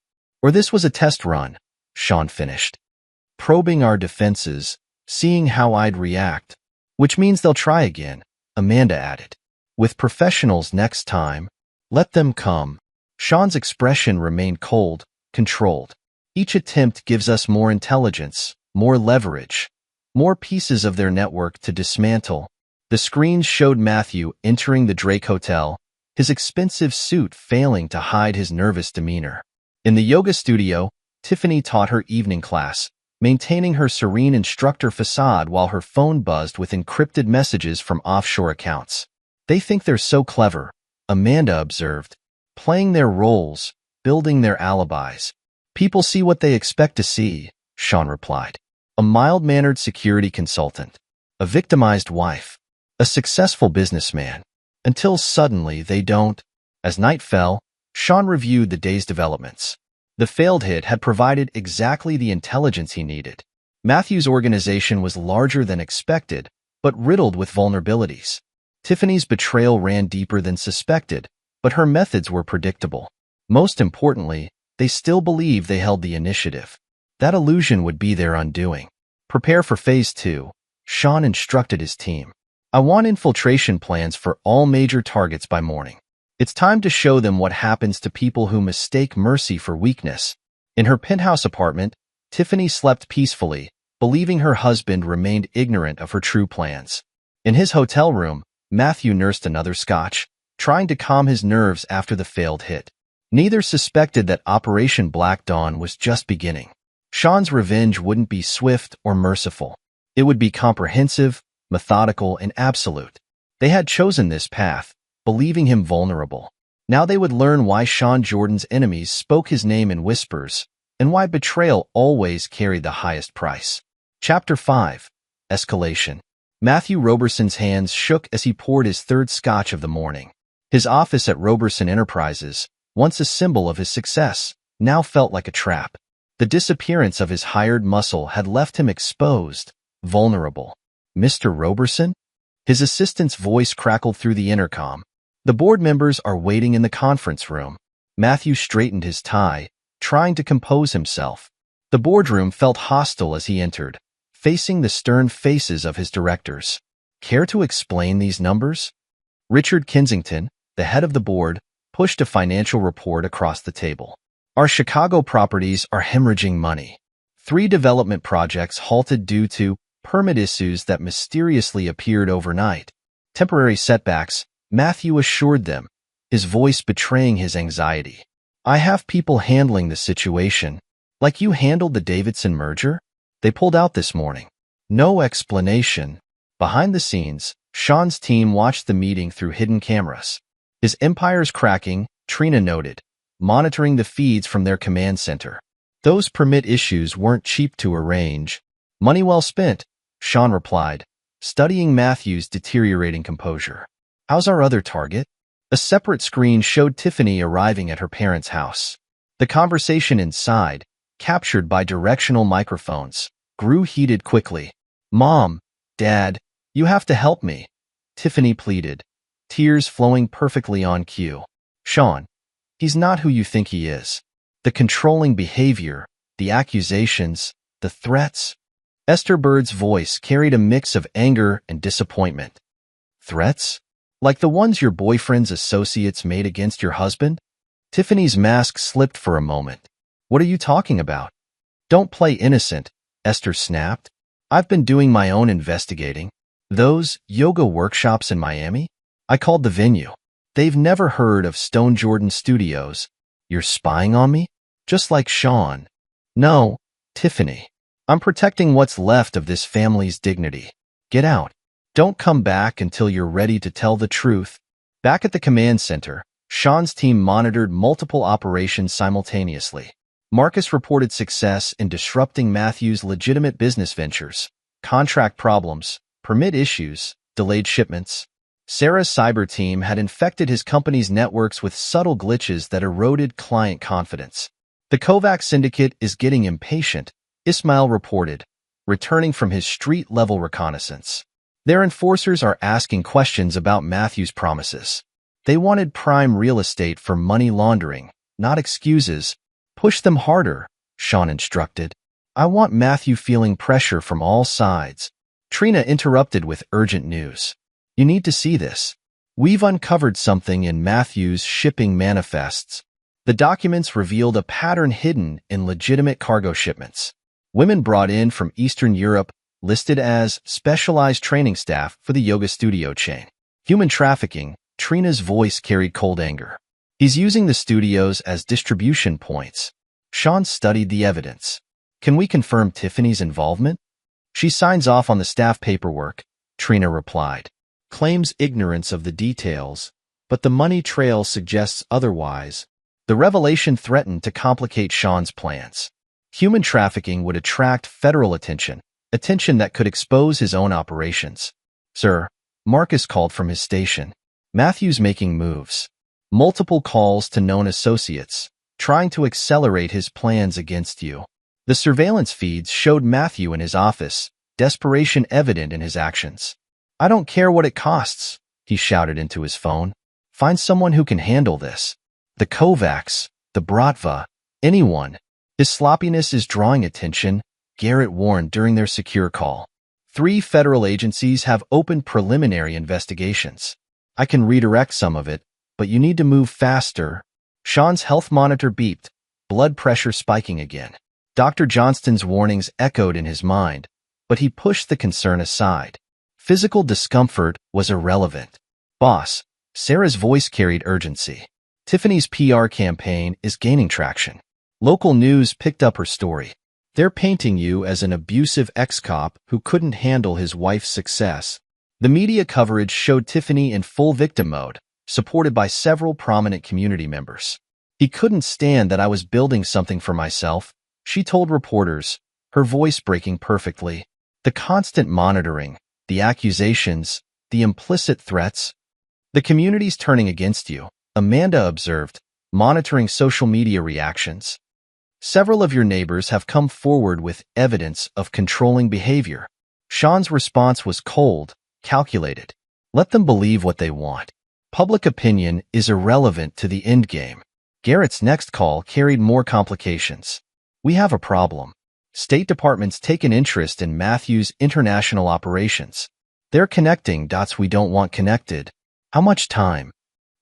this was a test run, Sean finished. Probing our defenses, seeing how I'd react, which means they'll try again, Amanda added. With professionals next time, let them come. Sean's expression remained cold, controlled. Each attempt gives us more intelligence, more leverage, more pieces of their network to dismantle. The screens showed Matthew entering the Drake Hotel, his expensive suit failing to hide his nervous demeanor. In the yoga studio, Tiffany taught her evening class, maintaining her serene instructor facade while her phone buzzed with encrypted messages from offshore accounts. They think they're so clever, Amanda observed. playing their roles, building their alibis. People see what they expect to see, Sean replied. A mild-mannered security consultant, a victimized wife, a successful businessman, until suddenly they don't. As night fell, Sean reviewed the day's developments. The failed hit had provided exactly the intelligence he needed. Matthew's organization was larger than expected, but riddled with vulnerabilities. Tiffany's betrayal ran deeper than suspected, but her methods were predictable. Most importantly, they still believed they held the initiative. That illusion would be their undoing. Prepare for Phase 2, Sean instructed his team. I want infiltration plans for all major targets by morning. It's time to show them what happens to people who mistake mercy for weakness. In her penthouse apartment, Tiffany slept peacefully, believing her husband remained ignorant of her true plans. In his hotel room, Matthew nursed another scotch, trying to calm his nerves after the failed hit. Neither suspected that Operation Black Dawn was just beginning. Sean's revenge wouldn't be swift or merciful. It would be comprehensive, methodical, and absolute. They had chosen this path, believing him vulnerable. Now they would learn why Sean Jordan's enemies spoke his name in whispers, and why betrayal always carried the highest price. Chapter 5. Escalation. Matthew Roberson's hands shook as he poured his third scotch of the morning. His office at Roberson Enterprises, once a symbol of his success, now felt like a trap. The disappearance of his hired muscle had left him exposed, vulnerable. Mr. Roberson? His assistant's voice crackled through the intercom. The board members are waiting in the conference room. Matthew straightened his tie, trying to compose himself. The boardroom felt hostile as he entered, facing the stern faces of his directors. Care to explain these numbers? Richard Kensington, the head of the board, pushed a financial report across the table. Our Chicago properties are hemorrhaging money. 3 development projects halted due to permit issues that mysteriously appeared overnight. Temporary setbacks, Matthew assured them, his voice betraying his anxiety. I have people handling the situation, like you handled the Davidson merger? They pulled out this morning. No explanation. Behind the scenes, Sean's team watched the meeting through hidden cameras. His empire's cracking, Trina noted, monitoring the feeds from their command center. Those permit issues weren't cheap to arrange. Money well spent, Sean replied, studying Matthew's deteriorating composure. How's our other target? A separate screen showed Tiffany arriving at her parents' house. The conversation inside, captured by directional microphones, grew heated quickly. Mom, Dad, you have to help me, Tiffany pleaded, tears flowing perfectly on cue. Sean, he's not who you think he is. The controlling behavior, the accusations, the threats. Esther Bird's voice carried a mix of anger and disappointment. Threats? Like the ones your boyfriend's associates made against your husband? Tiffany's mask slipped for a moment. What are you talking about? Don't play innocent, Esther snapped. I've been doing my own investigating. Those yoga workshops in Miami? I called the venue. They've never heard of Stone Jordan Studios. You're spying on me? Just like Sean. No, Tiffany. I'm protecting what's left of this family's dignity. Get out. Don't come back until you're ready to tell the truth. Back at the command center, Sean's team monitored multiple operations simultaneously. Marcus reported success in disrupting Matthew's legitimate business ventures, contract problems, permit issues, delayed shipments. Sarah's cyber team had infected his company's networks with subtle glitches that eroded client confidence. The Kovac syndicate is getting impatient, Ismail reported, returning from his street-level reconnaissance. Their enforcers are asking questions about Matthew's promises. They wanted prime real estate for money laundering, not excuses. Push them harder, Sean instructed. I want Matthew feeling pressure from all sides. Trina interrupted with urgent news. You need to see this. We've uncovered something in Matthew's shipping manifests. The documents revealed a pattern hidden in legitimate cargo shipments. Women brought in from Eastern Europe listed as specialized training staff for the yoga studio chain. Human trafficking, Trina's voice carried cold anger. He's using the studios as distribution points. Sean studied the evidence. Can we confirm Tiffany's involvement? She signs off on the staff paperwork, Trina replied. Claims ignorance of the details. but the money trail suggests otherwise. The revelation threatened to complicate Sean's plans. Human trafficking would attract federal attention that could expose his own operations. "Sir," Marcus called from his station. "Matthew's making moves. Multiple calls to known associates, trying to accelerate his plans against you." The surveillance feeds showed Matthew in his office, desperation evident in his actions. "I don't care what it costs," he shouted into his phone. "Find someone who can handle this. The Kovacs, the Bratva, anyone. His sloppiness is drawing attention," Garrett warned during their secure call. "3 federal agencies have opened preliminary investigations. I can redirect some of it, but you need to move faster." Sean's health monitor beeped, blood pressure spiking again. Dr. Johnston's warnings echoed in his mind, but he pushed the concern aside. Physical discomfort was irrelevant. "Boss," Sarah's voice carried urgency. "Tiffany's PR campaign is gaining traction. Local news picked up her story. They're painting you as an abusive ex-cop who couldn't handle his wife's success." The media coverage showed Tiffany in full victim mode, supported by several prominent community members. "He couldn't stand that I was building something for myself," she told reporters, her voice breaking perfectly. "The constant monitoring, the accusations, the implicit threats. The community's turning against you," Amanda observed, monitoring social media reactions. "Several of your neighbors have come forward with evidence of controlling behavior." Sean's response was cold, calculated. "Let them believe what they want. Public opinion is irrelevant to the endgame." Garrett's next call carried more complications. "We have a problem. State Department's taken interest in Matthew's international operations. They're connecting dots we don't want connected. How much time?"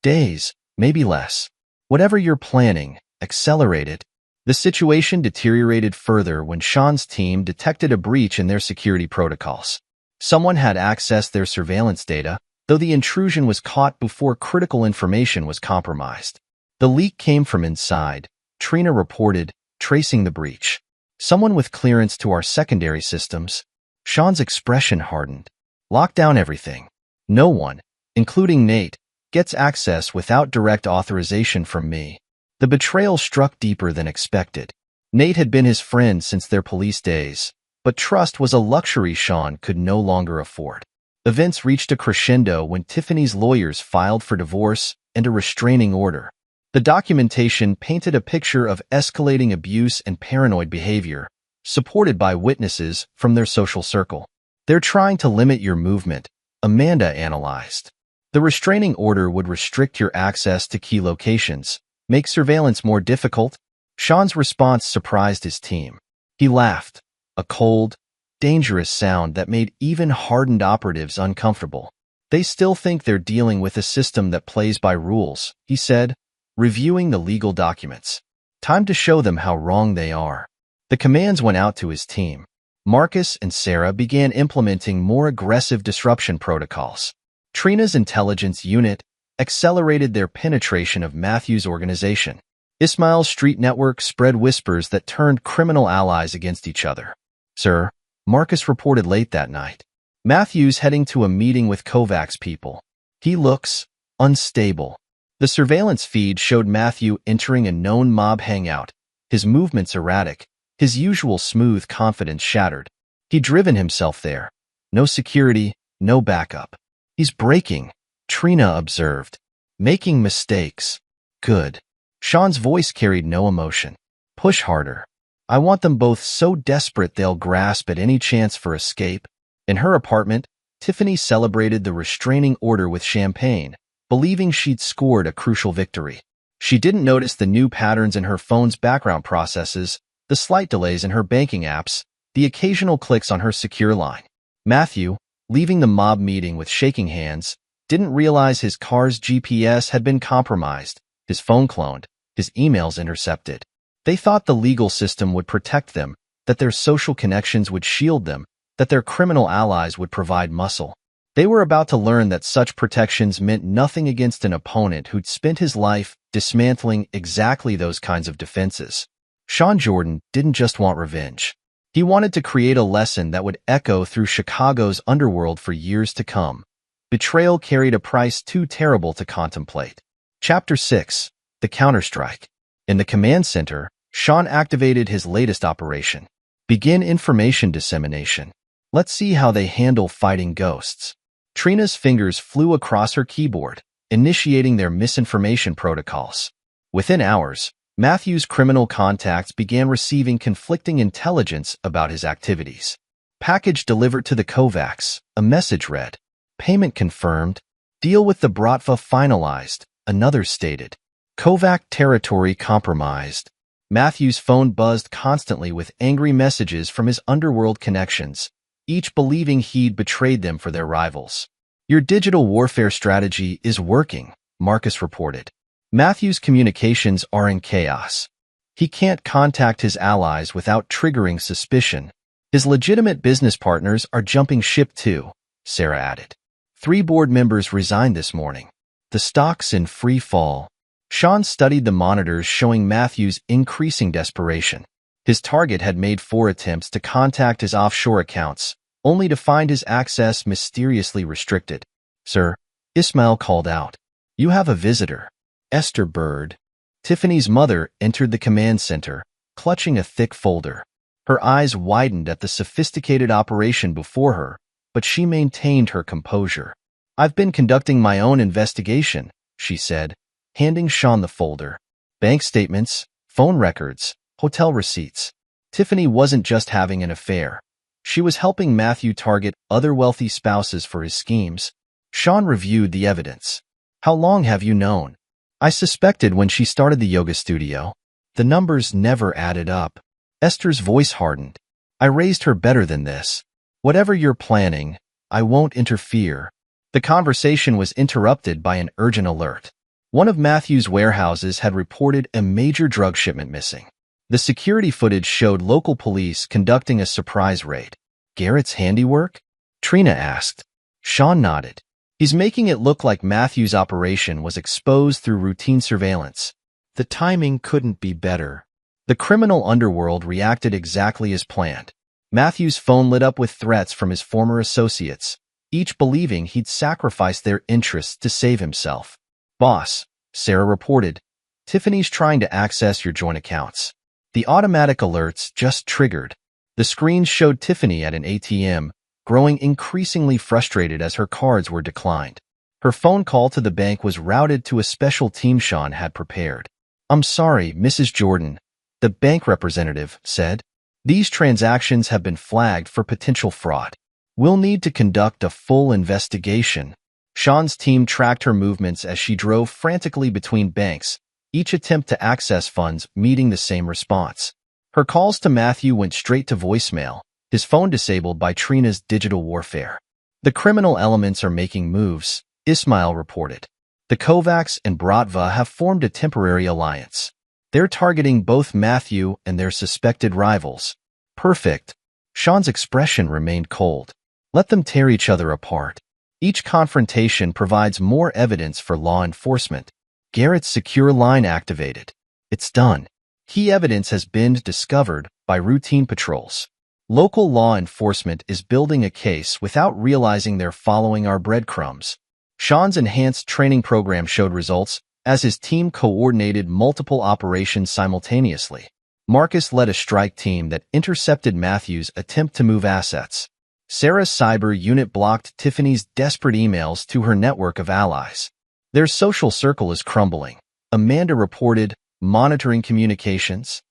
"Days, maybe less. Whatever you're planning, accelerate it." The situation deteriorated further when Sean's team detected a breach in their security protocols. Someone had accessed their surveillance data, though the intrusion was caught before critical information was compromised. The leak came from inside, Trina reported, tracing the breach. "Someone with clearance to our secondary systems." Sean's expression hardened. "Lock down everything. No one, including Nate, gets access without direct authorization from me." The betrayal struck deeper than expected. Nate had been his friend since their police days, but trust was a luxury Sean could no longer afford. Events reached a crescendo when Tiffany's lawyers filed for divorce and a restraining order. The documentation painted a picture of escalating abuse and paranoid behavior, supported by witnesses from their social circle. "They're trying to limit your movement," Amanda analyzed. The restraining order would restrict your access to key locations, make surveillance more difficult. Sean's response surprised his team. He laughed, a cold, dangerous sound that made even hardened operatives uncomfortable. "They still think they're dealing with a system that plays by rules," he said, reviewing the legal documents. "Time to show them how wrong they are." The commands went out to his team. Marcus and Sarah began implementing more aggressive disruption protocols. Trina's intelligence unit accelerated their penetration of Matthew's organization. Ismail's street network spread whispers that turned criminal allies against each other. "Sir," Marcus reported late that night, "Matthew's heading to a meeting with Kovacs people. He looks unstable." The surveillance feed showed Matthew entering a known mob hangout, his movements erratic, his usual smooth confidence shattered. He'd driven himself there. No security, no backup. "He's breaking," Trina observed. "Making mistakes." "Good." Sean's voice carried no emotion. "Push harder. I want them both so desperate they'll grasp at any chance for escape." In her apartment, Tiffany celebrated the restraining order with champagne, believing she'd scored a crucial victory. She didn't notice the new patterns in her phone's background processes, the slight delays in her banking apps, the occasional clicks on her secure line. Matthew, leaving the mob meeting with shaking hands, didn't realize his car's GPS had been compromised, his phone cloned, his emails intercepted. They thought the legal system would protect them, that their social connections would shield them, that their criminal allies would provide muscle. They were about to learn that such protections meant nothing against an opponent who'd spent his life dismantling exactly those kinds of defenses. Sean Jordan didn't just want revenge. He wanted to create a lesson that would echo through Chicago's underworld for years to come. Betrayal carried a price too terrible to contemplate. Chapter 6. The Counterstrike. In the command center, Sean activated his latest operation. Begin information dissemination. Let's see how they handle fighting ghosts. Trina's fingers flew across her keyboard, initiating their misinformation protocols. Within hours, Matthew's criminal contacts began receiving conflicting intelligence about his activities. Package delivered to the Kovacs, a message read. Payment confirmed. Deal with the Bratva finalized, another stated. Kovac territory compromised. Matthew's phone buzzed constantly with angry messages from his underworld connections, each believing he'd betrayed them for their rivals. Your digital warfare strategy is working, Marcus reported. Matthew's communications are in chaos. He can't contact his allies without triggering suspicion. His legitimate business partners are jumping ship too, Sarah added. 3 board members resigned this morning. The stock's in free fall. Sean studied the monitors showing Matthew's increasing desperation. His target had made 4 attempts to contact his offshore accounts, only to find his access mysteriously restricted. Sir, Ismail called out. You have a visitor. Esther Bird. Tiffany's mother entered the command center, clutching a thick folder. Her eyes widened at the sophisticated operation before her, but she maintained her composure. I've been conducting my own investigation, she said, handing Sean the folder. Bank statements, phone records, hotel receipts. Tiffany wasn't just having an affair. She was helping Matthew target other wealthy spouses for his schemes. Sean reviewed the evidence. How long have you known? I suspected when she started the yoga studio. The numbers never added up. Esther's voice hardened. I raised her better than this. Whatever you're planning, I won't interfere. The conversation was interrupted by an urgent alert. One of Matthew's warehouses had reported a major drug shipment missing. The security footage showed local police conducting a surprise raid. Garrett's handiwork? Trina asked. Sean nodded. He's making it look like Matthew's operation was exposed through routine surveillance. The timing couldn't be better. The criminal underworld reacted exactly as planned. Matthew's phone lit up with threats from his former associates, each believing he'd sacrificed their interests to save himself. Boss, Sarah reported, Tiffany's trying to access your joint accounts. The automatic alerts just triggered. The screen showed Tiffany at an ATM, growing increasingly frustrated as her cards were declined. Her phone call to the bank was routed to a special team Sean had prepared. I'm sorry, Mrs. Jordan, the bank representative said. These transactions have been flagged for potential fraud. We'll need to conduct a full investigation. Sean's team tracked her movements as she drove frantically between banks, each attempt to access funds meeting the same response. Her calls to Matthew went straight to voicemail, his phone disabled by Trina's digital warfare. The criminal elements are making moves, Ismail reported. The Kovacs and Bratva have formed a temporary alliance. They're targeting both Matthew and their suspected rivals. Perfect. Sean's expression remained cold. Let them tear each other apart. Each confrontation provides more evidence for law enforcement. Garrett's secure line activated. It's done. Key evidence has been discovered by routine patrols. Local law enforcement is building a case without realizing they're following our breadcrumbs. Sean's enhanced training program showed results as his team coordinated multiple operations simultaneously. Marcus led a strike team that intercepted Matthew's attempt to move assets. Sarah's cyber unit blocked Tiffany's desperate emails to her network of allies. Their social circle is crumbling, Amanda reported, monitoring communications.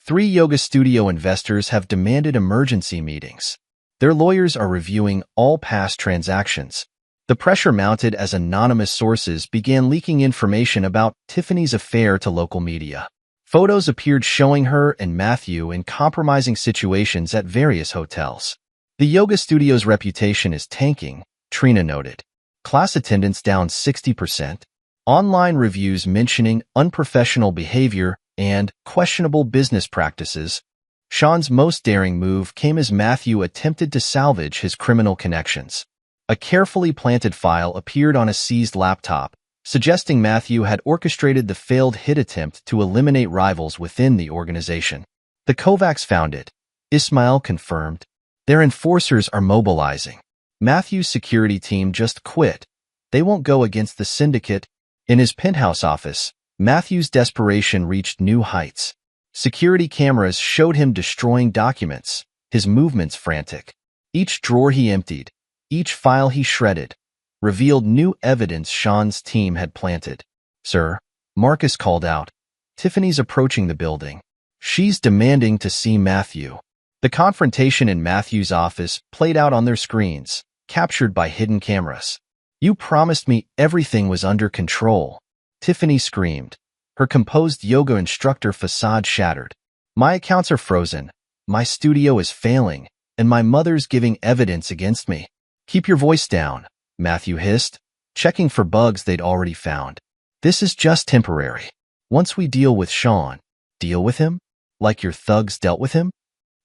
3 yoga studio investors have demanded emergency meetings. Their lawyers are reviewing all past transactions. The pressure mounted as anonymous sources began leaking information about Tiffany's affair to local media. Photos appeared showing her and Matthew in compromising situations at various hotels. The yoga studio's reputation is tanking, Trina noted. Class attendance down 60%. Online reviews mentioning unprofessional behavior and questionable business practices. Sean's most daring move came as Matthew attempted to salvage his criminal connections. A carefully planted file appeared on a seized laptop, suggesting Matthew had orchestrated the failed hit attempt to eliminate rivals within the organization. The Kovacs found it, Ismail confirmed. Their enforcers are mobilizing. Matthew's security team just quit, They won't go against the syndicate. In his penthouse office, Matthew's desperation reached new heights. Security cameras showed him destroying documents, his movements frantic. Each drawer he emptied, each file he shredded, revealed new evidence Sean's team had planted. "Sir," Marcus called out, "Tiffany's approaching the building. She's demanding to see Matthew." The confrontation in Matthew's office played out on their screens, captured by hidden cameras. "You promised me everything was under control," Tiffany screamed, her composed yoga instructor facade shattered. "My accounts are frozen, my studio is failing, and my mother's giving evidence against me." "Keep your voice down," Matthew hissed, checking for bugs they'd already found. "This is just temporary. Once we deal with Sean." "Deal with him? Like your thugs dealt with him?"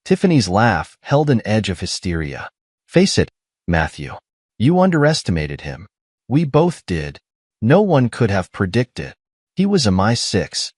Tiffany's laugh held an edge of hysteria. "Face it, Matthew. You underestimated him. We both did. No one could have predicted. He was a MI6.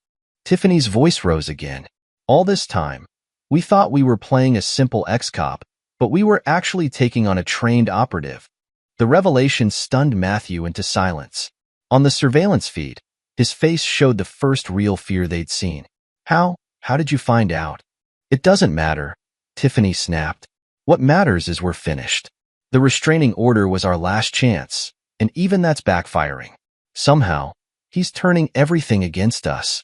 Tiffany's voice rose again. "All this time, we thought we were playing a simple ex-cop, but we were actually taking on a trained operative." The revelation stunned Matthew into silence. On the surveillance feed, his face showed the first real fear they'd seen. How did you find out?" "It doesn't matter," Tiffany snapped. "What matters is we're finished. The restraining order was our last chance, and even that's backfiring. Somehow, he's turning everything against us."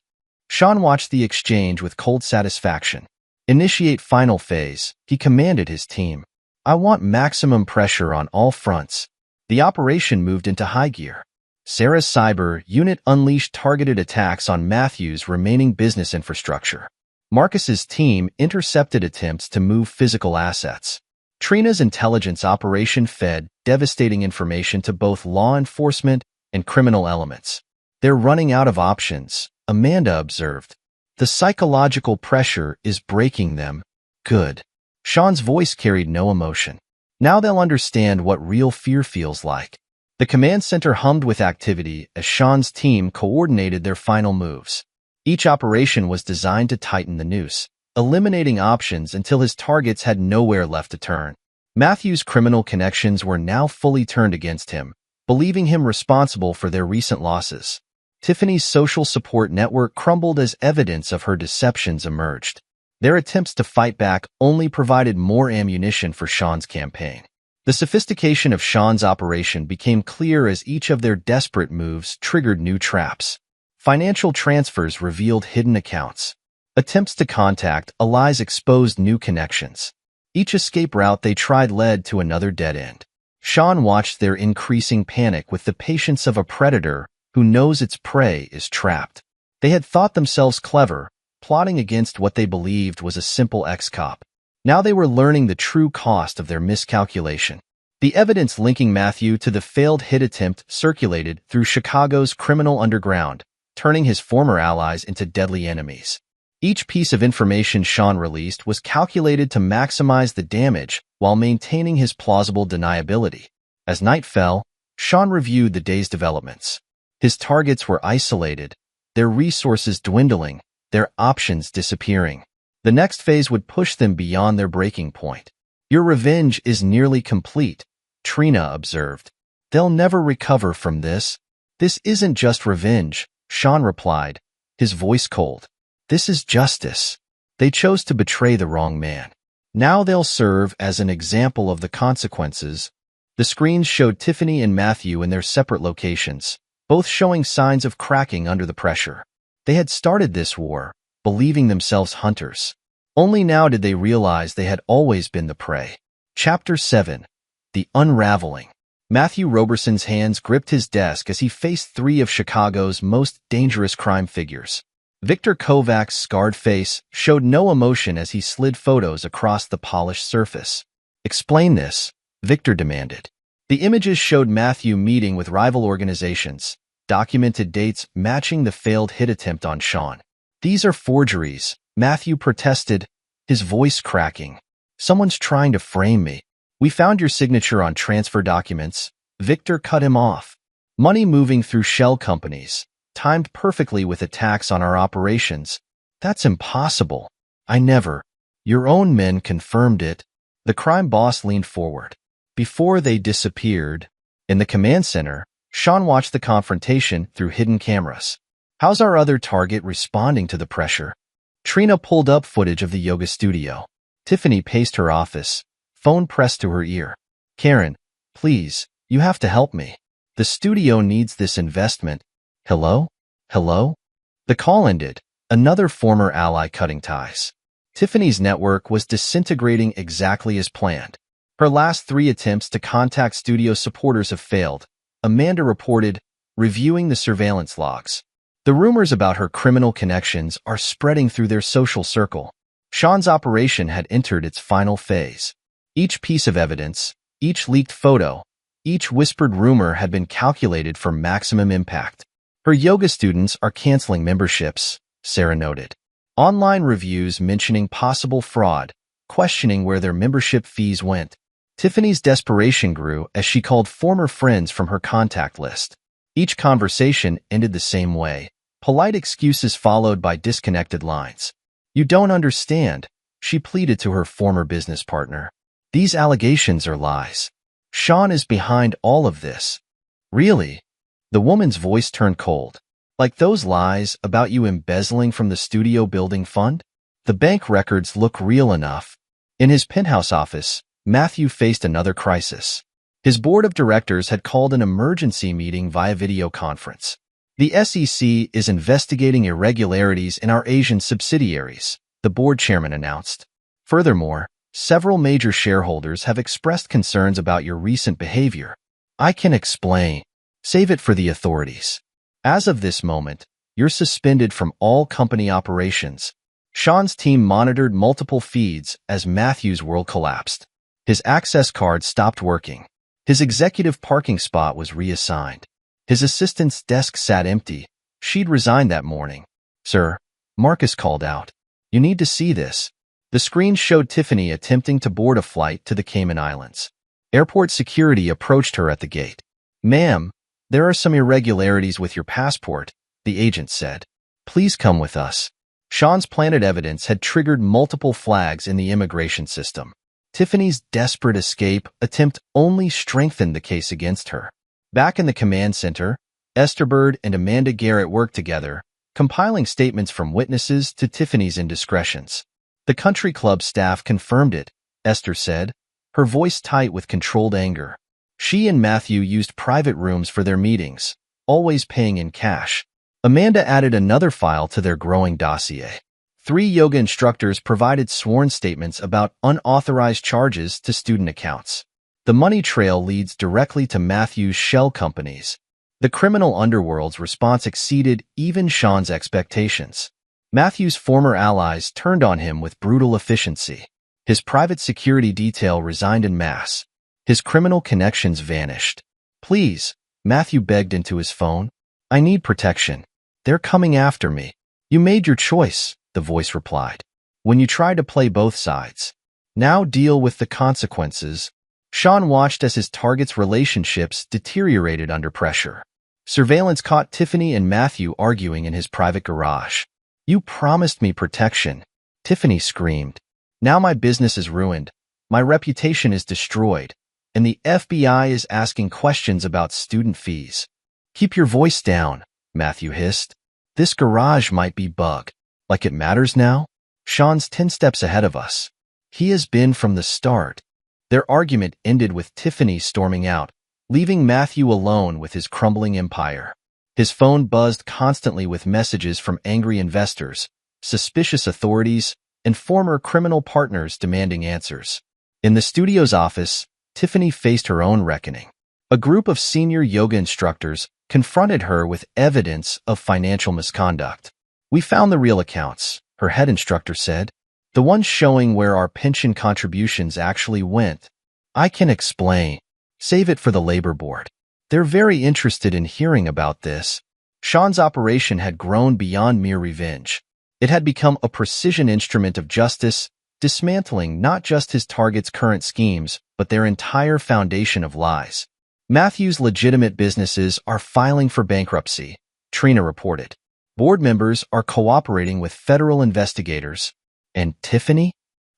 Sean watched the exchange with cold satisfaction. "Initiate final phase," he commanded his team. "I want maximum pressure on all fronts." The operation moved into high gear. Sarah's cyber unit unleashed targeted attacks on Matthew's remaining business infrastructure. Marcus's team intercepted attempts to move physical assets. Trina's intelligence operation fed devastating information to both law enforcement and criminal elements. "They're running out of options," Amanda observed. "The psychological pressure is breaking them." "Good." Sean's voice carried no emotion. "Now they'll understand what real fear feels like." The command center hummed with activity as Sean's team coordinated their final moves. Each operation was designed to tighten the noose, eliminating options until his targets had nowhere left to turn. Matthew's criminal connections were now fully turned against him, believing him responsible for their recent losses. Tiffany's social support network crumbled as evidence of her deceptions emerged. Their attempts to fight back only provided more ammunition for Sean's campaign. The sophistication of Sean's operation became clear as each of their desperate moves triggered new traps. Financial transfers revealed hidden accounts. Attempts to contact allies exposed new connections. Each escape route they tried led to another dead end. Sean watched their increasing panic with the patience of a predator who knows its prey is trapped. They had thought themselves clever, plotting against what they believed was a simple ex-cop. Now they were learning the true cost of their miscalculation. The evidence linking Matthew to the failed hit attempt circulated through Chicago's criminal underground, turning his former allies into deadly enemies. Each piece of information Sean released was calculated to maximize the damage while maintaining his plausible deniability. As night fell, Sean reviewed the day's developments. His targets were isolated, their resources dwindling, their options disappearing. The next phase would push them beyond their breaking point. "Your revenge is nearly complete," Trina observed. "They'll never recover from this." "This isn't just revenge," Sean replied, his voice cold. "This is justice. They chose to betray the wrong man. Now they'll serve as an example of the consequences." The screens showed Tiffany and Matthew in their separate locations, both showing signs of cracking under the pressure. They had started this war, believing themselves hunters. Only now did they realize they had always been the prey. Chapter 7. The Unraveling. Matthew Roberson's hands gripped his desk as he faced three of Chicago's most dangerous crime figures. Victor Kovac's scarred face showed no emotion as he slid photos across the polished surface. "Explain this," Victor demanded. The images showed Matthew meeting with rival organizations, documented dates matching the failed hit attempt on Sean. "These are forgeries," Matthew protested, his voice cracking. "Someone's trying to frame me." "We found your signature on transfer documents," Victor cut him off. "Money moving through shell companies, timed perfectly with attacks on our operations." "That's impossible." "I never." "Your own men confirmed it." The crime boss leaned forward. "Before they disappeared." In the command center, Sean watched the confrontation through hidden cameras. How's our other target responding to the pressure? Trina pulled up footage of the yoga studio. Tiffany paced her office, phone pressed to her ear. Karen, please, you have to help me. The studio needs this investment. Hello? Hello? The call ended, another former ally cutting ties. Tiffany's network was disintegrating exactly as planned. Her last 3 attempts to contact studio supporters have failed, Amanda reported, reviewing the surveillance logs. The rumors about her criminal connections are spreading through their social circle. Sean's operation had entered its final phase. Each piece of evidence, each leaked photo, each whispered rumor had been calculated for maximum impact. Her yoga students are canceling memberships, Sarah noted. Online reviews mentioning possible fraud, questioning where their membership fees went. Tiffany's desperation grew as she called former friends from her contact list. Each conversation ended the same way, polite excuses followed by disconnected lines. You don't understand, she pleaded to her former business partner. These allegations are lies. Sean is behind all of this. Really? The woman's voice turned cold. Like those lies about you embezzling from the studio building fund? The bank records look real enough. In his penthouse office, Matthew faced another crisis. His board of directors had called an emergency meeting via video conference. The SEC is investigating irregularities in our Asian subsidiaries, the board chairman announced. Furthermore, several major shareholders have expressed concerns about your recent behavior. I can explain. Save it for the authorities. As of this moment, you're suspended from all company operations. Sean's team monitored multiple feeds as Matthew's world collapsed. His access card stopped working. His executive parking spot was reassigned. His assistant's desk sat empty. She'd resigned that morning. Sir, Marcus called out. You need to see this. The screen showed Tiffany attempting to board a flight to the Cayman Islands. Airport security approached her at the gate. Ma'am, there are some irregularities with your passport, the agent said. Please come with us. Sean's planted evidence had triggered multiple flags in the immigration system. Tiffany's desperate escape attempt only strengthened the case against her. Back in the command center, Esther Bird and Amanda Garrett worked together, compiling statements from witnesses to Tiffany's indiscretions. The country club staff confirmed it, Esther said, her voice tight with controlled anger. She and Matthew used private rooms for their meetings, always paying in cash. Amanda added another file to their growing dossier. 3 yoga instructors provided sworn statements about unauthorized charges to student accounts. The money trail leads directly to Matthew's shell companies. The criminal underworld's response exceeded even Sean's expectations. Matthew's former allies turned on him with brutal efficiency. His private security detail resigned en masse. His criminal connections vanished. Please, Matthew begged into his phone. I need protection. They're coming after me. You made your choice, the voice replied. When you tried to play both sides. Now deal with the consequences. Sean watched as his target's relationships deteriorated under pressure. Surveillance caught Tiffany and Matthew arguing in his private garage. You promised me protection, Tiffany screamed. Now my business is ruined, my reputation is destroyed, and the FBI is asking questions about student fees. Keep your voice down, Matthew hissed. This garage might be bugged. Like it matters now? Sean's 10 steps ahead of us. He has been from the start. Their argument ended with Tiffany storming out, leaving Matthew alone with his crumbling empire. His phone buzzed constantly with messages from angry investors, suspicious authorities, and former criminal partners demanding answers. In the studio's office, Tiffany faced her own reckoning. A group of senior yoga instructors confronted her with evidence of financial misconduct. We found the real accounts, her head instructor said. The ones showing where our pension contributions actually went. I can explain. Save it for the labor board. They're very interested in hearing about this. Sean's operation had grown beyond mere revenge. It had become a precision instrument of justice, dismantling not just his target's current schemes, but their entire foundation of lies. Matthew's legitimate businesses are filing for bankruptcy, Trina reported. Board members are cooperating with federal investigators. And Tiffany?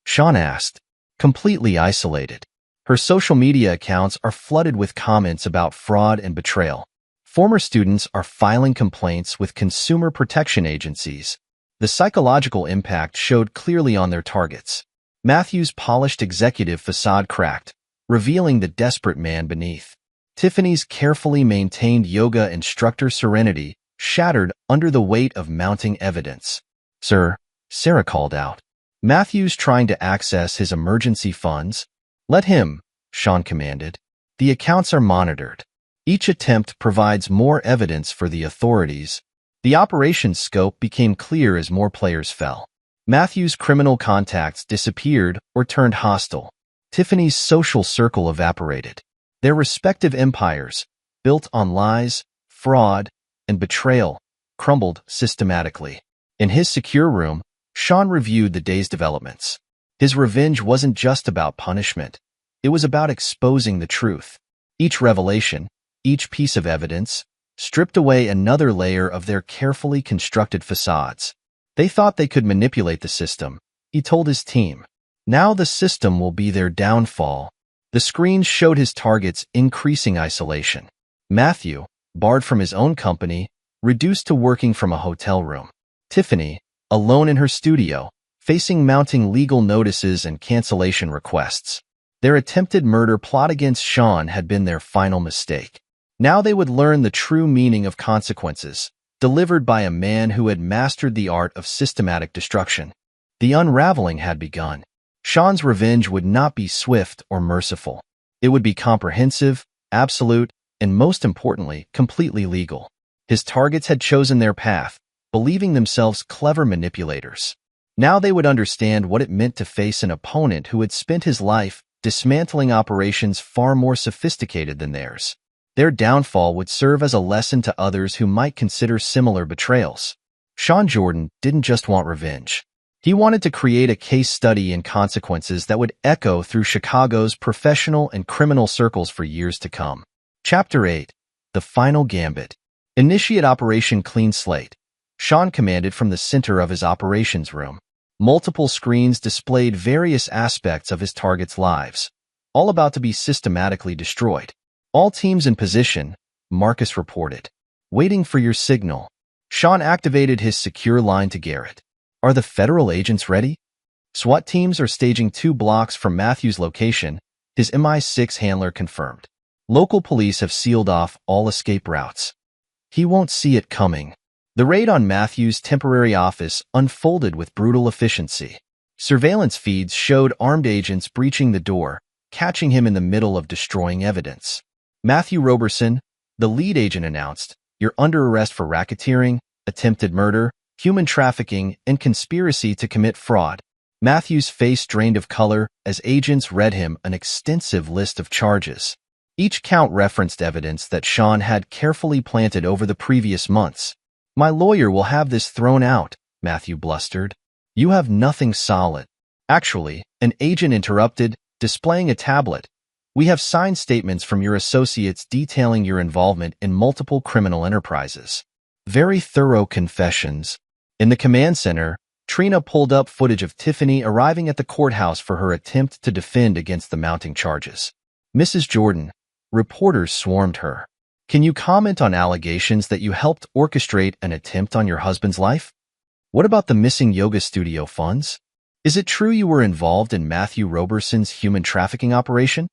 Sean asked, completely isolated. Her social media accounts are flooded with comments about fraud and betrayal. Former students are filing complaints with consumer protection agencies. The psychological impact showed clearly on their targets. Matthew's polished executive facade cracked, revealing the desperate man beneath. Tiffany's carefully maintained yoga instructor serenity shattered under the weight of mounting evidence. "Sir," Sarah called out. "Matthew's trying to access his emergency funds." "Let him," Sean commanded. "The accounts are monitored." Each attempt provides more evidence for the authorities. The operation's scope became clear as more players fell. Matthew's criminal contacts disappeared or turned hostile. Tiffany's social circle evaporated. Their respective empires, built on lies, fraud, and betrayal, crumbled systematically. In his secure room, Sean reviewed the day's developments. His revenge wasn't just about punishment. It was about exposing the truth. Each revelation, each piece of evidence, stripped away another layer of their carefully constructed facades. They thought they could manipulate the system, he told his team. Now the system will be their downfall. The screens showed his targets increasing isolation. Matthew, barred from his own company, reduced to working from a hotel room. Tiffany, alone in her studio, facing mounting legal notices and cancellation requests. Their attempted murder plot against Sean had been their final mistake. Now they would learn the true meaning of consequences, delivered by a man who had mastered the art of systematic destruction. The unraveling had begun. Sean's revenge would not be swift or merciful. It would be comprehensive, absolute, and most importantly, completely legal. His targets had chosen their path, believing themselves clever manipulators. Now they would understand what it meant to face an opponent who had spent his life dismantling operations far more sophisticated than theirs. Their downfall would serve as a lesson to others who might consider similar betrayals. Sean Jordan didn't just want revenge. He wanted to create a case study in consequences that would echo through Chicago's professional and criminal circles for years to come. Chapter 8. The Final Gambit. Initiate Operation Clean Slate. Sean commanded from the center of his operations room. Multiple screens displayed various aspects of his targets' lives, all about to be systematically destroyed. "All teams in position," Marcus reported. "Waiting for your signal." Sean activated his secure line to Garrett. "Are the federal agents ready?" "SWAT teams are staging 2 blocks from Matthew's location," his MI6 handler confirmed. "Local police have sealed off all escape routes." He won't see it coming. The raid on Matthew's temporary office unfolded with brutal efficiency. Surveillance feeds showed armed agents breaching the door, catching him in the middle of destroying evidence. Matthew Roberson, the lead agent, announced, "You're under arrest for racketeering, attempted murder, human trafficking, and conspiracy to commit fraud." Matthew's face drained of color as agents read him an extensive list of charges. Each count referenced evidence that Sean had carefully planted over the previous months. "My lawyer will have this thrown out," Matthew blustered. "You have nothing solid." "Actually," an agent interrupted, displaying a tablet. "We have signed statements from your associates detailing your involvement in multiple criminal enterprises." Very thorough confessions. In the command center, Trina pulled up footage of Tiffany arriving at the courthouse for her attempt to defend against the mounting charges. "Mrs. Jordan," reporters swarmed her. "Can you comment on allegations that you helped orchestrate an attempt on your husband's life? What about the missing yoga studio funds? Is it true you were involved in Matthew Roberson's human trafficking operation?"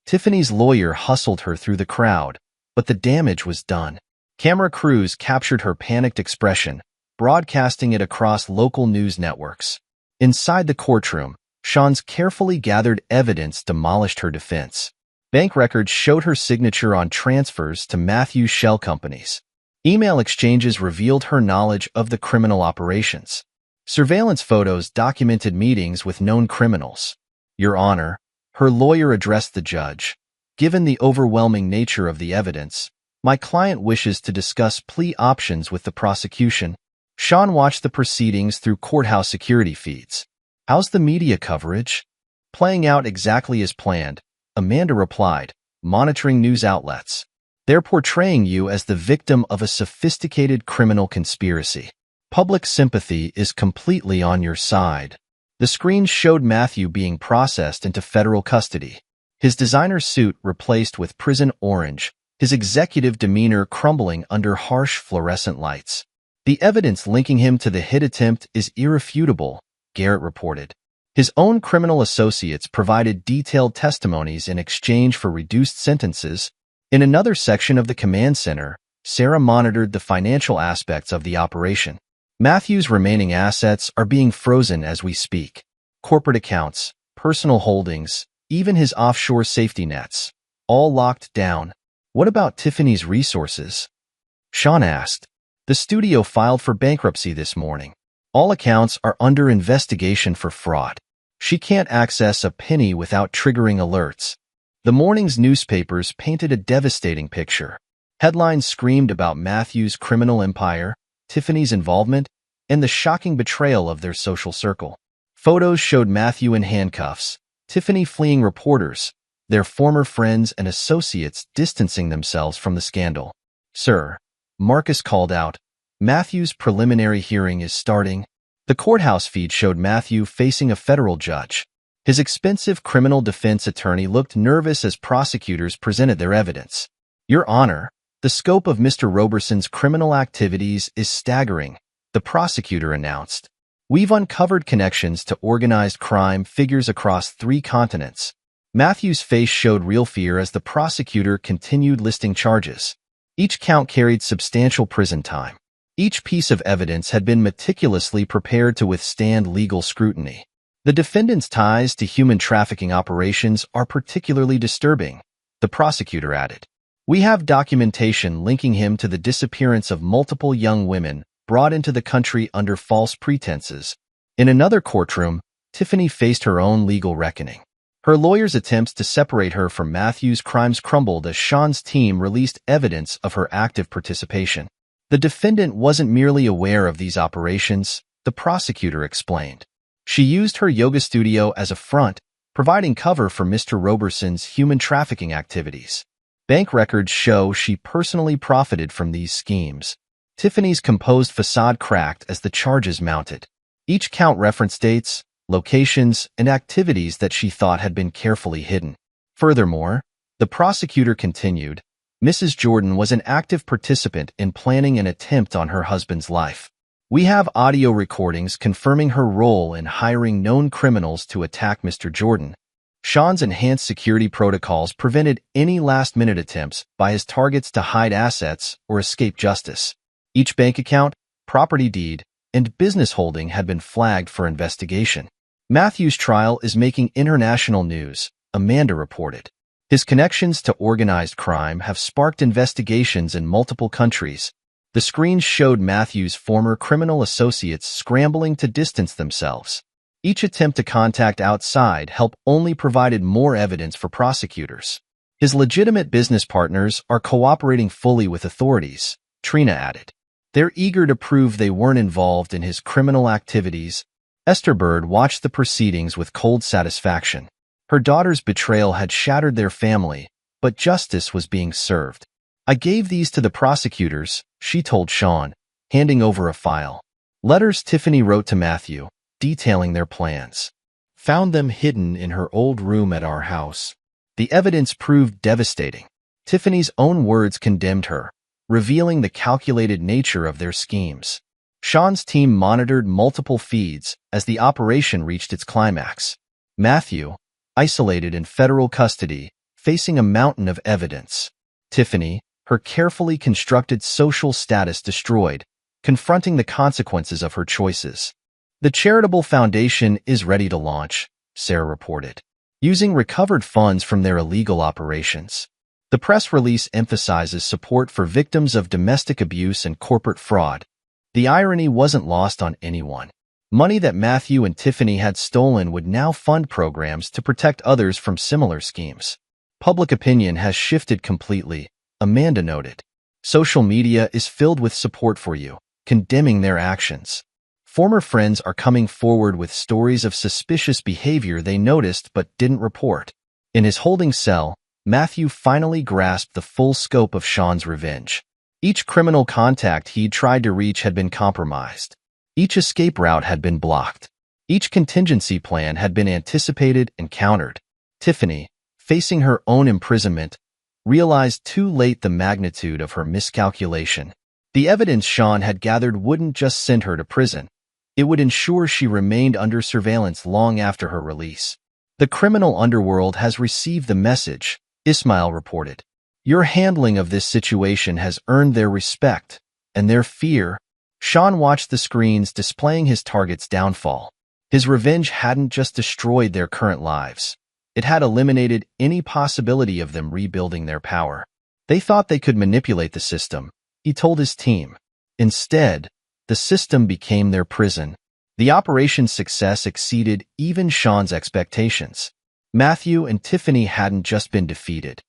Tiffany's lawyer hustled her through the crowd, but the damage was done. Camera crews captured her panicked expression, broadcasting it across local news networks. Inside the courtroom, Sean's carefully gathered evidence demolished her defense. Bank records showed her signature on transfers to Matthew's shell companies. Email exchanges revealed her knowledge of the criminal operations. Surveillance photos documented meetings with known criminals. "Your Honor," her lawyer addressed the judge, "given the overwhelming nature of the evidence, my client wishes to discuss plea options with the prosecution." Sean watched the proceedings through courthouse security feeds. "How's the media coverage?" "Playing out exactly as planned," Amanda replied, "monitoring news outlets. They're portraying you as the victim of a sophisticated criminal conspiracy. Public sympathy is completely on your side." The screens showed Matthew being processed into federal custody. His designer suit replaced with prison orange, his executive demeanor crumbling under harsh fluorescent lights. The evidence linking him to the hit attempt is irrefutable, Garrett reported. His own criminal associates provided detailed testimonies in exchange for reduced sentences. In another section of the command center, Sarah monitored the financial aspects of the operation. Matthew's remaining assets are being frozen as we speak. Corporate accounts, personal holdings, even his offshore safety nets, all locked down. What about Tiffany's resources? Sean asked. The studio filed for bankruptcy this morning. All accounts are under investigation for fraud. She can't access a penny without triggering alerts. The morning's newspapers painted a devastating picture. Headlines screamed about Matthew's criminal empire, Tiffany's involvement, and the shocking betrayal of their social circle. Photos showed Matthew in handcuffs, Tiffany fleeing reporters, their former friends and associates distancing themselves from the scandal. Sir, Marcus called out, Matthew's preliminary hearing is starting. The courthouse feed showed Matthew facing a federal judge. His expensive criminal defense attorney looked nervous as prosecutors presented their evidence. Your Honor, the scope of Mr. Roberson's criminal activities is staggering, the prosecutor announced. We've uncovered connections to organized crime figures across 3 continents. Matthew's face showed real fear as the prosecutor continued listing charges. Each count carried substantial prison time. Each piece of evidence had been meticulously prepared to withstand legal scrutiny. The defendant's ties to human trafficking operations are particularly disturbing, the prosecutor added. We have documentation linking him to the disappearance of multiple young women brought into the country under false pretenses. In another courtroom, Tiffany faced her own legal reckoning. Her lawyer's attempts to separate her from Matthew's crimes crumbled as Sean's team released evidence of her active participation. The defendant wasn't merely aware of these operations, the prosecutor explained. She used her yoga studio as a front, providing cover for Mr. Roberson's human trafficking activities. Bank records show she personally profited from these schemes. Tiffany's composed facade cracked as the charges mounted. Each count referenced dates, locations, and activities that she thought had been carefully hidden. Furthermore, the prosecutor continued, Mrs. Jordan was an active participant in planning an attempt on her husband's life. We have audio recordings confirming her role in hiring known criminals to attack Mr. Jordan. Sean's enhanced security protocols prevented any last-minute attempts by his targets to hide assets or escape justice. Each bank account, property deed, and business holding had been flagged for investigation. Matthew's trial is making international news, Amanda reported. His connections to organized crime have sparked investigations in multiple countries. The screens showed Matthew's former criminal associates scrambling to distance themselves. Each attempt to contact outside help only provided more evidence for prosecutors. His legitimate business partners are cooperating fully with authorities, Trina added. They're eager to prove they weren't involved in his criminal activities. Esther Bird watched the proceedings with cold satisfaction. Her daughter's betrayal had shattered their family, but justice was being served. I gave these to the prosecutors, she told Sean, handing over a file. Letters Tiffany wrote to Matthew, detailing their plans. Found them hidden in her old room at our house. The evidence proved devastating. Tiffany's own words condemned her, revealing the calculated nature of their schemes. Sean's team monitored multiple feeds as the operation reached its climax. Matthew, isolated in federal custody, facing a mountain of evidence. Tiffany, her carefully constructed social status destroyed, confronting the consequences of her choices. The charitable foundation is ready to launch, Sarah reported, using recovered funds from their illegal operations. The press release emphasizes support for victims of domestic abuse and corporate fraud. The irony wasn't lost on anyone. Money that Matthew and Tiffany had stolen would now fund programs to protect others from similar schemes. Public opinion has shifted completely, Amanda noted. Social media is filled with support for you, condemning their actions. Former friends are coming forward with stories of suspicious behavior they noticed but didn't report. In his holding cell, Matthew finally grasped the full scope of Sean's revenge. Each criminal contact he'd tried to reach had been compromised. Each escape route had been blocked. Each contingency plan had been anticipated and countered. Tiffany, facing her own imprisonment, realized too late the magnitude of her miscalculation. The evidence Sean had gathered wouldn't just send her to prison. It would ensure she remained under surveillance long after her release. "The criminal underworld has received the message," Ismail reported. "Your handling of this situation has earned their respect and their fear." Sean watched the screens displaying his target's downfall. His revenge hadn't just destroyed their current lives. It had eliminated any possibility of them rebuilding their power. They thought they could manipulate the system, he told his team. Instead, the system became their prison. The operation's success exceeded even Sean's expectations. Matthew and Tiffany hadn't just been defeated.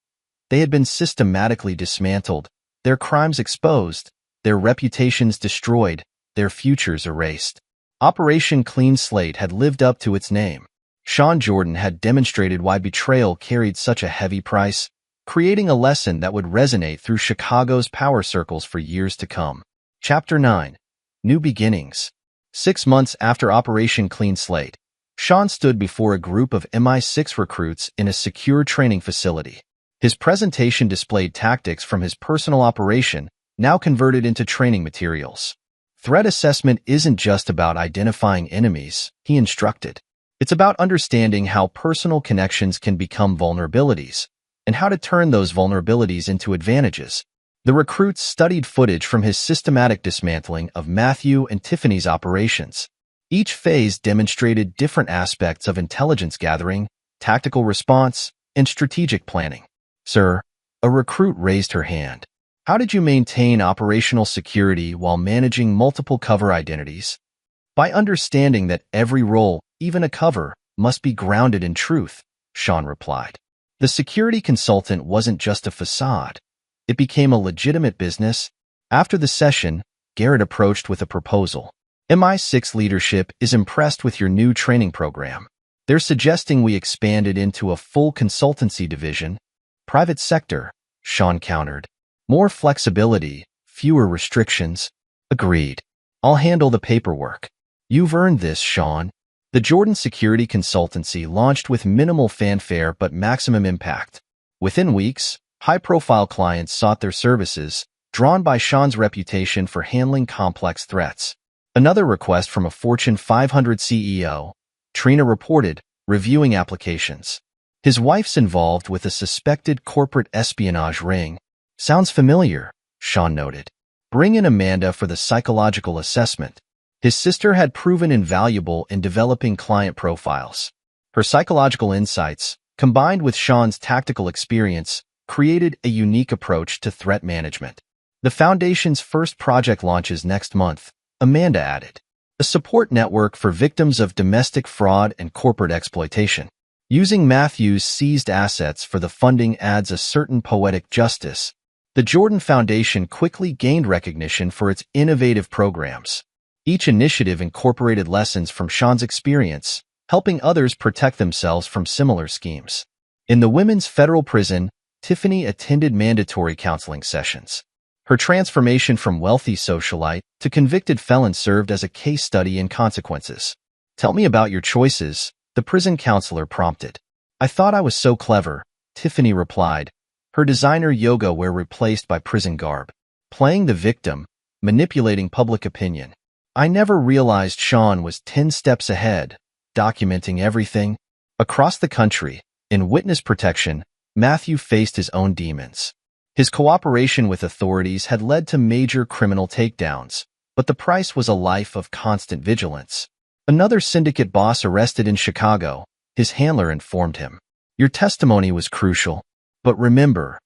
They had been systematically dismantled, their crimes exposed, their reputations destroyed, their futures erased. Operation Clean Slate had lived up to its name. Sean Jordan had demonstrated why betrayal carried such a heavy price, creating a lesson that would resonate through Chicago's power circles for years to come. Chapter 9. New Beginnings. 6 months after Operation Clean Slate, Sean stood before a group of MI6 recruits in a secure training facility. His presentation displayed tactics from his personal operation, now converted into training materials. Threat assessment isn't just about identifying enemies, he instructed. It's about understanding how personal connections can become vulnerabilities, and how to turn those vulnerabilities into advantages. The recruits studied footage from his systematic dismantling of Matthew and Tiffany's operations. Each phase demonstrated different aspects of intelligence gathering, tactical response, and strategic planning. "Sir," a recruit raised her hand. "How did you maintain operational security while managing multiple cover identities?" "By understanding that every role, even a cover, must be grounded in truth," Sean replied. The security consultant wasn't just a facade. It became a legitimate business. After the session, Garrett approached with a proposal. "MI6 leadership is impressed with your new training program. They're suggesting we expand it into a full consultancy division." "Private sector," Sean countered. "More flexibility, fewer restrictions." "Agreed. I'll handle the paperwork." "You've earned this, Sean." The Jordan Security Consultancy launched with minimal fanfare but maximum impact. Within weeks, high-profile clients sought their services, drawn by Sean's reputation for handling complex threats. Another request from a Fortune 500 CEO, Trina reported, reviewing applications. "His wife's involved with a suspected corporate espionage ring." "Sounds familiar," Sean noted. "Bring in Amanda for the psychological assessment." His sister had proven invaluable in developing client profiles. Her psychological insights, combined with Sean's tactical experience, created a unique approach to threat management. "The Foundation's first project launches next month," Amanda added. "A support network for victims of domestic fraud and corporate exploitation. Using Matthew's seized assets for the funding adds a certain poetic justice." The Jordan Foundation quickly gained recognition for its innovative programs. Each initiative incorporated lessons from Sean's experience, helping others protect themselves from similar schemes. In the women's federal prison, Tiffany attended mandatory counseling sessions. Her transformation from wealthy socialite to convicted felon served as a case study in consequences. "Tell me about your choices," the prison counselor prompted. "I thought I was so clever," Tiffany replied. Her designer yoga wear replaced by prison garb. Playing the victim, manipulating public opinion. "I never realized Sean was 10 steps ahead, documenting everything." Across the country, in witness protection, Matthew faced his own demons. His cooperation with authorities had led to major criminal takedowns, but the price was a life of constant vigilance. Another syndicate boss arrested in Chicago, his handler informed him. "Your testimony was crucial, but remember,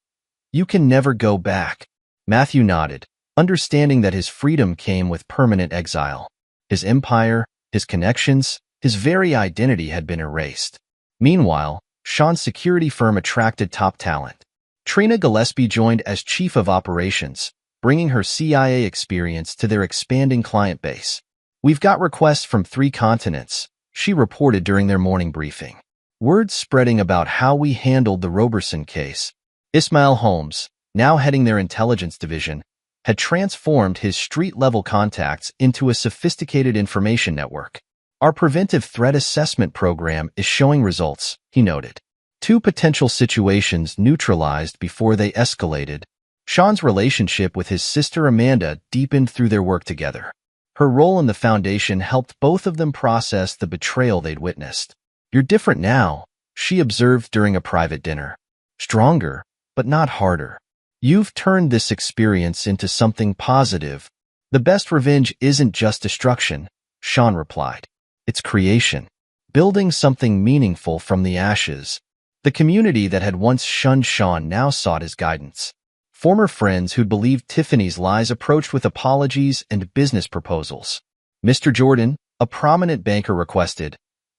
you can never go back." Matthew nodded, understanding that his freedom came with permanent exile. His empire, his connections, his very identity had been erased. Meanwhile, Sean's security firm attracted top talent. Trina Gillespie joined as chief of operations, bringing her CIA experience to their expanding client base. "We've got requests from 3 continents," she reported during their morning briefing. Word spreading about how we handled the Roberson case. Ismail Holmes, now heading their intelligence division, had transformed his street-level contacts into a sophisticated information network. "Our preventive threat assessment program is showing results," he noted. Two potential situations neutralized before they escalated. Sean's relationship with his sister Amanda deepened through their work together. Her role in the foundation helped both of them process the betrayal they'd witnessed. "You're different now," she observed during a private dinner. "Stronger, but not harder. You've turned this experience into something positive." "The best revenge isn't just destruction," Sean replied. "It's creation. Building something meaningful from the ashes." The community that had once shunned Sean now sought his guidance. Former friends who'd believed Tiffany's lies approached with apologies and business proposals. "Mr. Jordan," a prominent banker requested,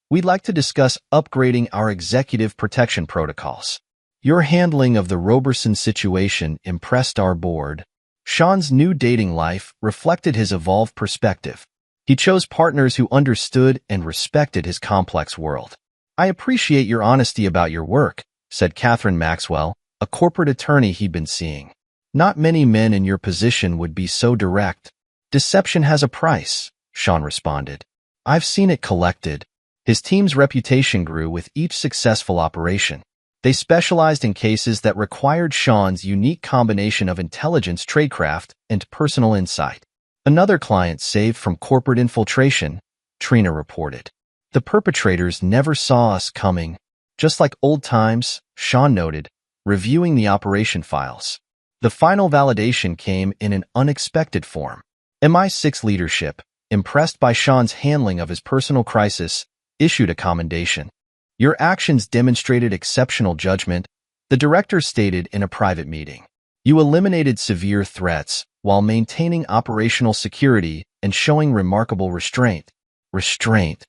"we'd like to discuss upgrading our executive protection protocols. Your handling of the Roberson situation impressed our board." Sean's new dating life reflected his evolved perspective. He chose partners who understood and respected his complex world. "I appreciate your honesty about your work," said Catherine Maxwell, a corporate attorney he'd been seeing. "Not many men in your position would be so direct." "Deception has a price," Sean responded. "I've seen it collected." His team's reputation grew with each successful operation. They specialized in cases that required Sean's unique combination of intelligence, tradecraft, and personal insight. "Another client saved from corporate infiltration," Trina reported. "The perpetrators never saw us coming." "Just like old times," Sean noted, reviewing the operation files. The final validation came in an unexpected form. MI6 leadership, impressed by Sean's handling of his personal crisis, issued a commendation. "Your actions demonstrated exceptional judgment," the director stated in a private meeting. "You eliminated severe threats while maintaining operational security and showing remarkable restraint." "Restraint?"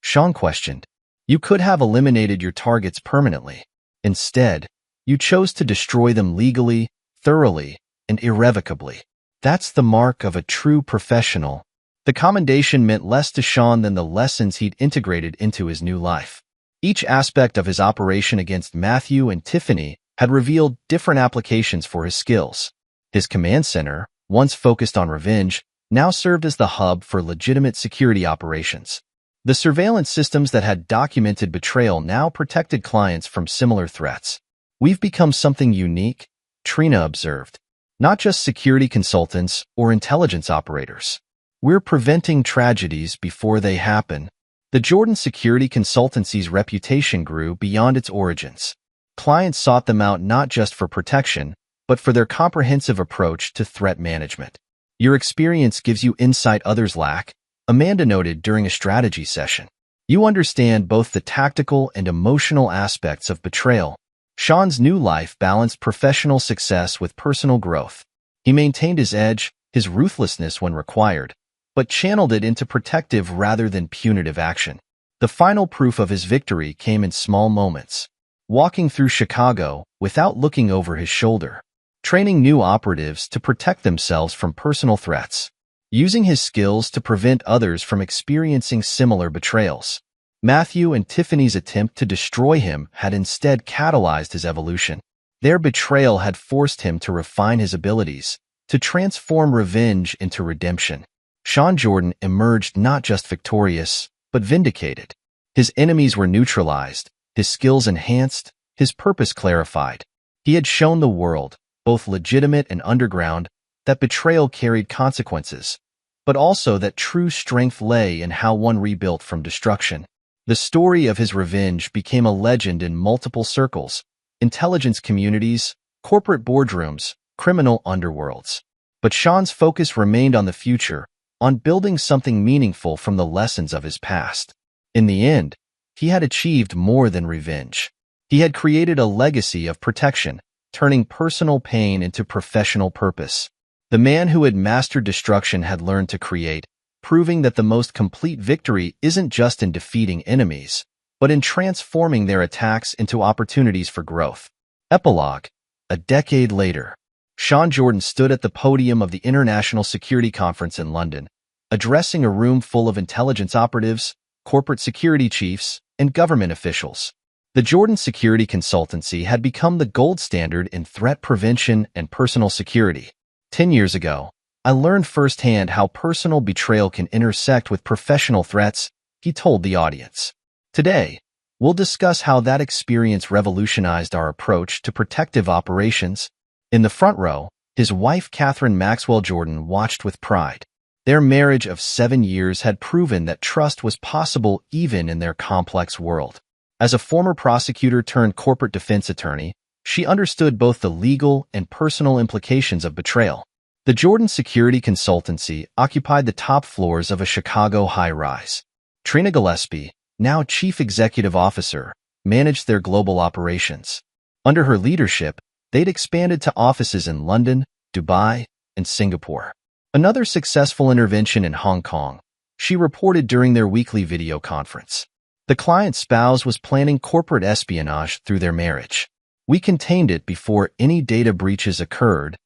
Sean questioned. "You could have eliminated your targets permanently. Instead, you chose to destroy them legally, thoroughly, and irrevocably. That's the mark of a true professional." The commendation meant less to Sean than the lessons he'd integrated into his new life. Each aspect of his operation against Matthew and Tiffany had revealed different applications for his skills. His command center, once focused on revenge, now served as the hub for legitimate security operations. The surveillance systems that had documented betrayal now protected clients from similar threats. "We've become something unique," Trina observed. "Not just security consultants or intelligence operators. We're preventing tragedies before they happen." The Jordan Security Consultancy's reputation grew beyond its origins. Clients sought them out not just for protection, but for their comprehensive approach to threat management. "Your experience gives you insight others lack," Amanda noted during a strategy session. "You understand both the tactical and emotional aspects of betrayal." Sean's new life balanced professional success with personal growth. He maintained his edge, his ruthlessness when required, but channeled it into protective rather than punitive action. The final proof of his victory came in small moments. Walking through Chicago without looking over his shoulder. Training new operatives to protect themselves from personal threats. Using his skills to prevent others from experiencing similar betrayals. Matthew and Tiffany's attempt to destroy him had instead catalyzed his evolution. Their betrayal had forced him to refine his abilities, to transform revenge into redemption. Sean Jordan emerged not just victorious, but vindicated. His enemies were neutralized, his skills enhanced, his purpose clarified. He had shown the world, both legitimate and underground, that betrayal carried consequences, but also that true strength lay in how one rebuilt from destruction. The story of his revenge became a legend in multiple circles, intelligence communities, corporate boardrooms, criminal underworlds. But Sean's focus remained on the future, on building something meaningful from the lessons of his past. In the end, he had achieved more than revenge. He had created a legacy of protection, turning personal pain into professional purpose. The man who had mastered destruction had learned to create, proving that the most complete victory isn't just in defeating enemies, but in transforming their attacks into opportunities for growth. Epilogue. A decade later, Sean Jordan stood at the podium of the International Security Conference in London, addressing a room full of intelligence operatives, corporate security chiefs, and government officials. The Jordan Security Consultancy had become the gold standard in threat prevention and personal security. 10 years ago, I learned firsthand how personal betrayal can intersect with professional threats, he told the audience. Today, We'll discuss how that experience revolutionized our approach to protective operations. In the front row, his wife Catherine Maxwell Jordan watched with pride. Their marriage of 7 years had proven that trust was possible even in their complex world. As a former prosecutor turned corporate defense attorney, she understood both the legal and personal implications of betrayal. The Jordan Security Consultancy occupied the top floors of a Chicago high-rise. Trina Gillespie, now Chief Executive Officer, managed their global operations. Under her leadership, they'd expanded to offices in London, Dubai, and Singapore. Another successful intervention in Hong Kong, she reported during their weekly video conference. The client's spouse was planning corporate espionage through their marriage. We contained it before any data breaches occurred.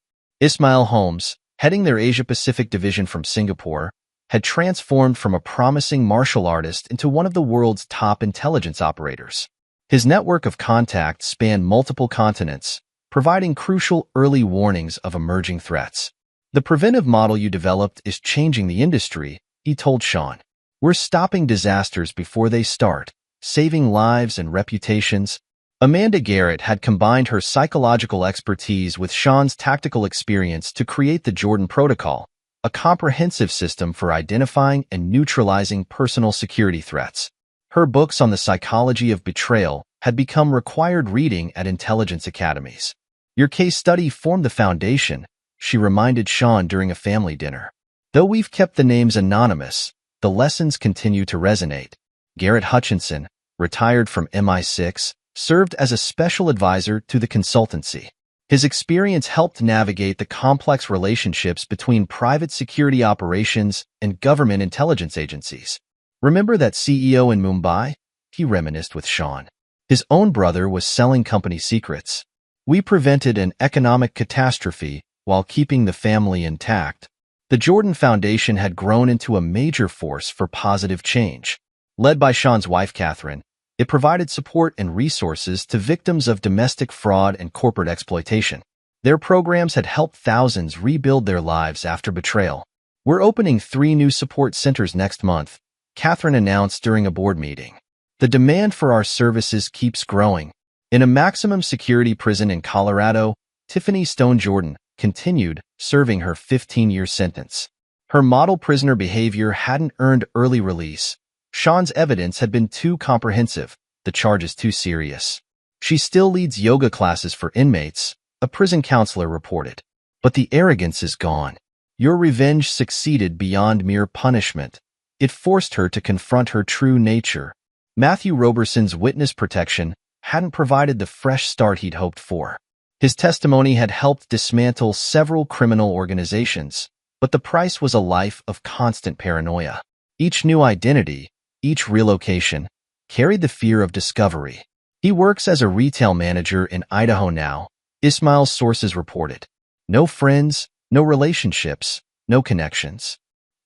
Ismail Holmes, heading their Asia-Pacific division from Singapore, had transformed from a promising martial artist into one of the world's top intelligence operators. His network of contacts spanned multiple continents, providing crucial early warnings of emerging threats. "The preventive model you developed is changing the industry," he told Sean. "We're stopping disasters before they start, saving lives and reputations." Amanda Garrett had combined her psychological expertise with Sean's tactical experience to create the Jordan Protocol, a comprehensive system for identifying and neutralizing personal security threats. Her books on the psychology of betrayal had become required reading at intelligence academies. "Your case study formed the foundation," she reminded Sean during a family dinner. "Though we've kept the names anonymous, the lessons continue to resonate." Garrett Hutchinson, retired from MI6, served as a special advisor to the consultancy. His experience helped navigate the complex relationships between private security operations and government intelligence agencies. "Remember that CEO in Mumbai?" he reminisced with Sean. "His own brother was selling company secrets. We prevented an economic catastrophe while keeping the family intact." The Jordan Foundation had grown into a major force for positive change. Led by Sean's wife, Catherine, it provided support and resources to victims of domestic fraud and corporate exploitation. Their programs had helped thousands rebuild their lives after betrayal. "We're opening 3 new support centers next month," Catherine announced during a board meeting. "The demand for our services keeps growing." In a maximum security prison in Colorado, Tiffany Stone Jordan continued serving her 15-year sentence. Her model prisoner behavior hadn't earned early release. Sean's evidence had been too comprehensive, the charges too serious. "She still leads yoga classes for inmates," a prison counselor reported. "But the arrogance is gone. Your revenge succeeded beyond mere punishment. It forced her to confront her true nature." Matthew Roberson's witness protection hadn't provided the fresh start he'd hoped for. His testimony had helped dismantle several criminal organizations, but the price was a life of constant paranoia. Each new identity, each relocation, carried the fear of discovery. "He works as a retail manager in Idaho now," Ismail's sources reported. "No friends, no relationships, no connections.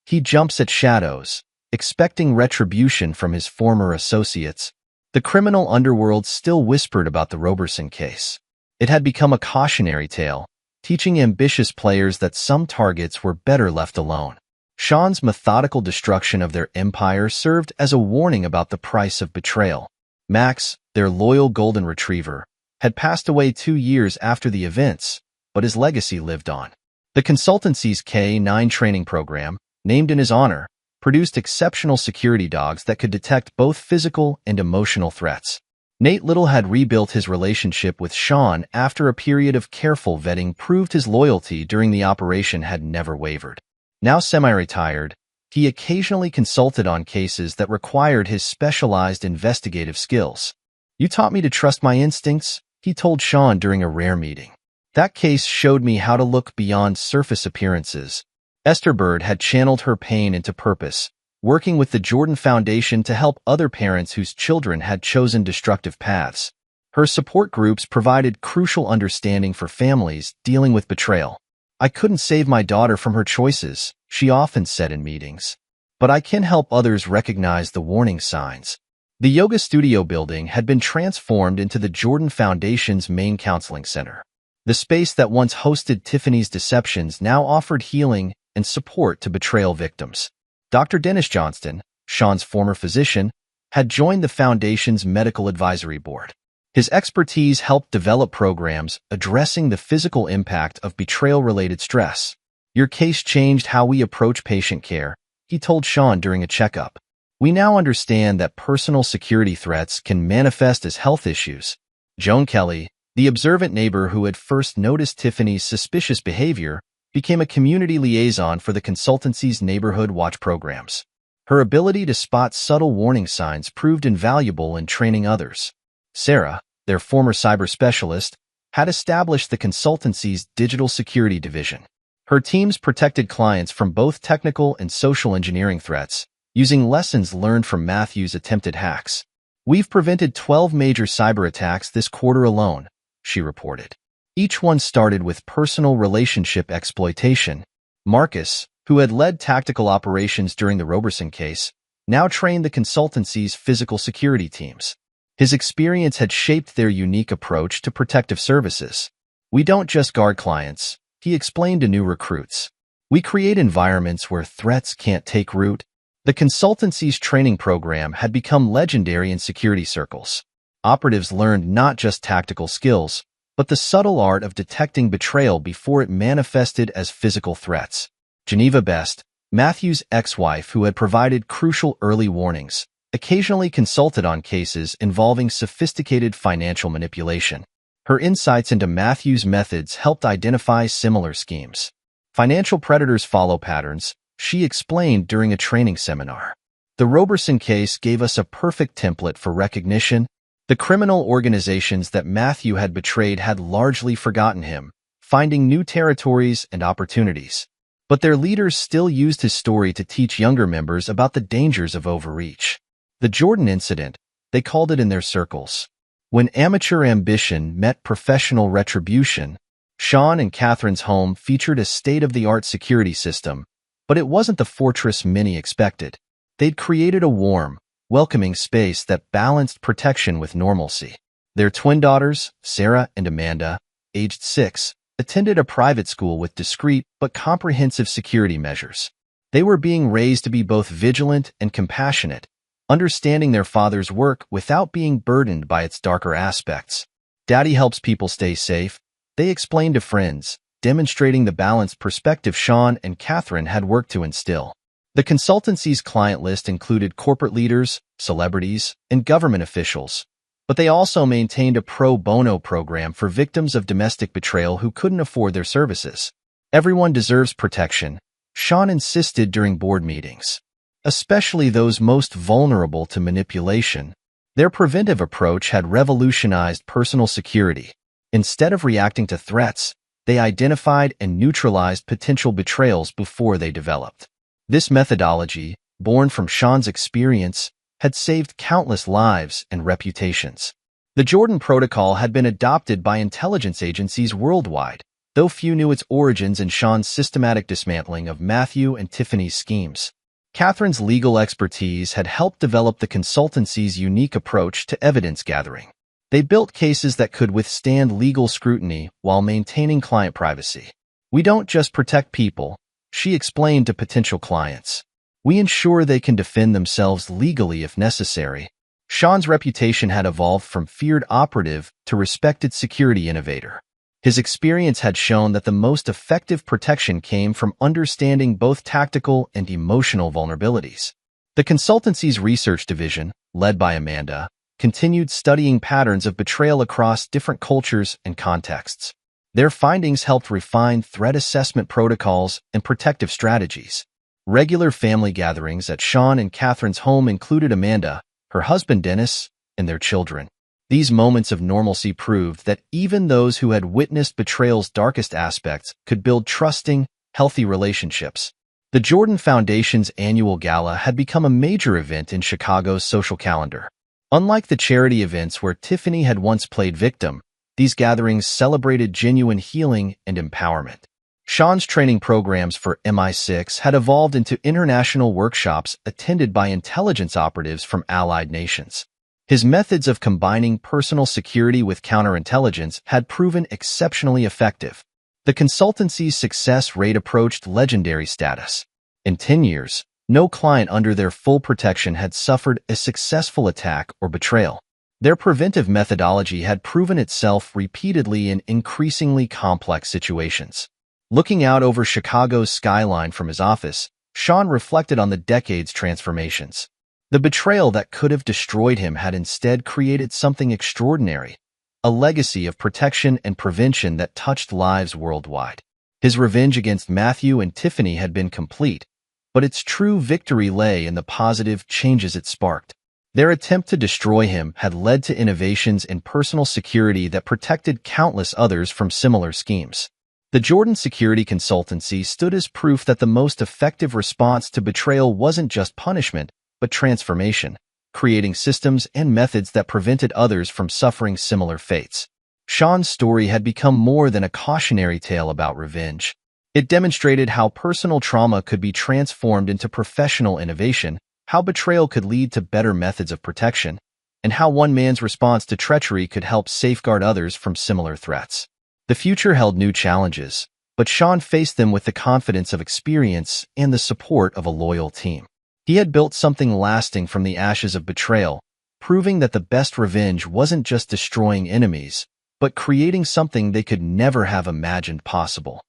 He jumps at shadows, expecting retribution from his former associates." The criminal underworld still whispered about the Roberson case. It had become a cautionary tale, teaching ambitious players that some targets were better left alone. Sean's methodical destruction of their empire served as a warning about the price of betrayal. Max, their loyal golden retriever, had passed away 2 years after the events, but his legacy lived on. The consultancy's K-9 training program, named in his honor, produced exceptional security dogs that could detect both physical and emotional threats. Nate Little had rebuilt his relationship with Sean after a period of careful vetting proved his loyalty during the operation had never wavered. Now semi-retired, he occasionally consulted on cases that required his specialized investigative skills. "You taught me to trust my instincts," he told Sean during a rare meeting. "That case showed me how to look beyond surface appearances." Esther Bird had channeled her pain into purpose, working with the Jordan Foundation to help other parents whose children had chosen destructive paths. Her support groups provided crucial understanding for families dealing with betrayal. "I couldn't save my daughter from her choices," she often said in meetings. "But I can help others recognize the warning signs." The yoga studio building had been transformed into the Jordan Foundation's main counseling center. The space that once hosted Tiffany's deceptions now offered healing and support to betrayal victims. Dr. Dennis Johnston, Sean's former physician, had joined the Foundation's Medical Advisory Board. His expertise helped develop programs addressing the physical impact of betrayal-related stress. "Your case changed how we approach patient care," he told Sean during a checkup. "We now understand that personal security threats can manifest as health issues." Joan Kelly, the observant neighbor who had first noticed Tiffany's suspicious behavior, became a community liaison for the consultancy's neighborhood watch programs. Her ability to spot subtle warning signs proved invaluable in training others. Sarah, their former cyber specialist, had established the consultancy's digital security division. Her teams protected clients from both technical and social engineering threats, using lessons learned from Matthew's attempted hacks. "We've prevented 12 major cyber attacks this quarter alone," she reported. Each one started with personal relationship exploitation. Marcus, who had led tactical operations during the Roberson case, now trained the consultancy's physical security teams. His experience had shaped their unique approach to protective services. "We don't just guard clients," he explained to new recruits. "We create environments where threats can't take root." The consultancy's training program had become legendary in security circles. Operatives learned not just tactical skills, but the subtle art of detecting betrayal before it manifested as physical threats. Geneva Best, Matthew's ex-wife who had provided crucial early warnings, occasionally consulted on cases involving sophisticated financial manipulation. Her insights into Matthew's methods helped identify similar schemes. "Financial predators follow patterns," she explained during a training seminar. "The Roberson case gave us a perfect template for recognition." The criminal organizations that Matthew had betrayed had largely forgotten him, finding new territories and opportunities. But their leaders still used his story to teach younger members about the dangers of overreach. "The Jordan incident," they called it in their circles. When amateur ambition met professional retribution, Sean and Catherine's home featured a state-of-the-art security system, but it wasn't the fortress many expected. They'd created a warm, welcoming space that balanced protection with normalcy. Their twin daughters, Sarah and Amanda, aged 6, attended a private school with discreet but comprehensive security measures. They were being raised to be both vigilant and compassionate, understanding their father's work without being burdened by its darker aspects. "Daddy helps people stay safe," they explained to friends, demonstrating the balanced perspective Sean and Catherine had worked to instill. The consultancy's client list included corporate leaders, celebrities, and government officials, but they also maintained a pro bono program for victims of domestic betrayal who couldn't afford their services. "Everyone deserves protection," Sean insisted during board meetings, especially those most vulnerable to manipulation. Their preventive approach had revolutionized personal security. Instead of reacting to threats, they identified and neutralized potential betrayals before they developed. This methodology, born from Sean's experience, had saved countless lives and reputations. The Jordan Protocol had been adopted by intelligence agencies worldwide, though few knew its origins in Sean's systematic dismantling of Matthew and Tiffany's schemes. Catherine's legal expertise had helped develop the consultancy's unique approach to evidence gathering. They built cases that could withstand legal scrutiny while maintaining client privacy. "We don't just protect people," she explained to potential clients. "We ensure they can defend themselves legally if necessary." Sean's reputation had evolved from feared operative to respected security innovator. His experience had shown that the most effective protection came from understanding both tactical and emotional vulnerabilities. The consultancy's research division, led by Amanda, continued studying patterns of betrayal across different cultures and contexts. Their findings helped refine threat assessment protocols and protective strategies. Regular family gatherings at Sean and Catherine's home included Amanda, her husband Dennis, and their children. These moments of normalcy proved that even those who had witnessed betrayal's darkest aspects could build trusting, healthy relationships. The Jordan Foundation's annual gala had become a major event in Chicago's social calendar. Unlike the charity events where Tiffany had once played victim, these gatherings celebrated genuine healing and empowerment. Sean's training programs for MI6 had evolved into international workshops attended by intelligence operatives from allied nations. His methods of combining personal security with counterintelligence had proven exceptionally effective. The consultancy's success rate approached legendary status. In 10 years, No client under their full protection had suffered a successful attack or betrayal. Their preventive methodology had proven itself repeatedly in increasingly complex situations. Looking out over Chicago's skyline from his office, Sean reflected on the decade's transformations. The betrayal that could have destroyed him had instead created something extraordinary, a legacy of protection and prevention that touched lives worldwide. His revenge against Matthew and Tiffany had been complete, but its true victory lay in the positive changes it sparked. Their attempt to destroy him had led to innovations in personal security that protected countless others from similar schemes. The Jordan Security Consultancy stood as proof that the most effective response to betrayal wasn't just punishment, but transformation, creating systems and methods that prevented others from suffering similar fates. Sean's story had become more than a cautionary tale about revenge. It demonstrated how personal trauma could be transformed into professional innovation, how betrayal could lead to better methods of protection, and how one man's response to treachery could help safeguard others from similar threats. The future held new challenges, but Sean faced them with the confidence of experience and the support of a loyal team. He had built something lasting from the ashes of betrayal, proving that the best revenge wasn't just destroying enemies, but creating something they could never have imagined possible.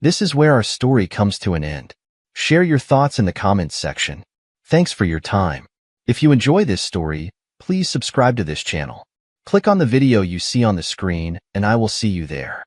This is where our story comes to an end. Share your thoughts in the comments section. Thanks for your time. If you enjoy this story, please subscribe to this channel. Click on the video you see on the screen, and I will see you there.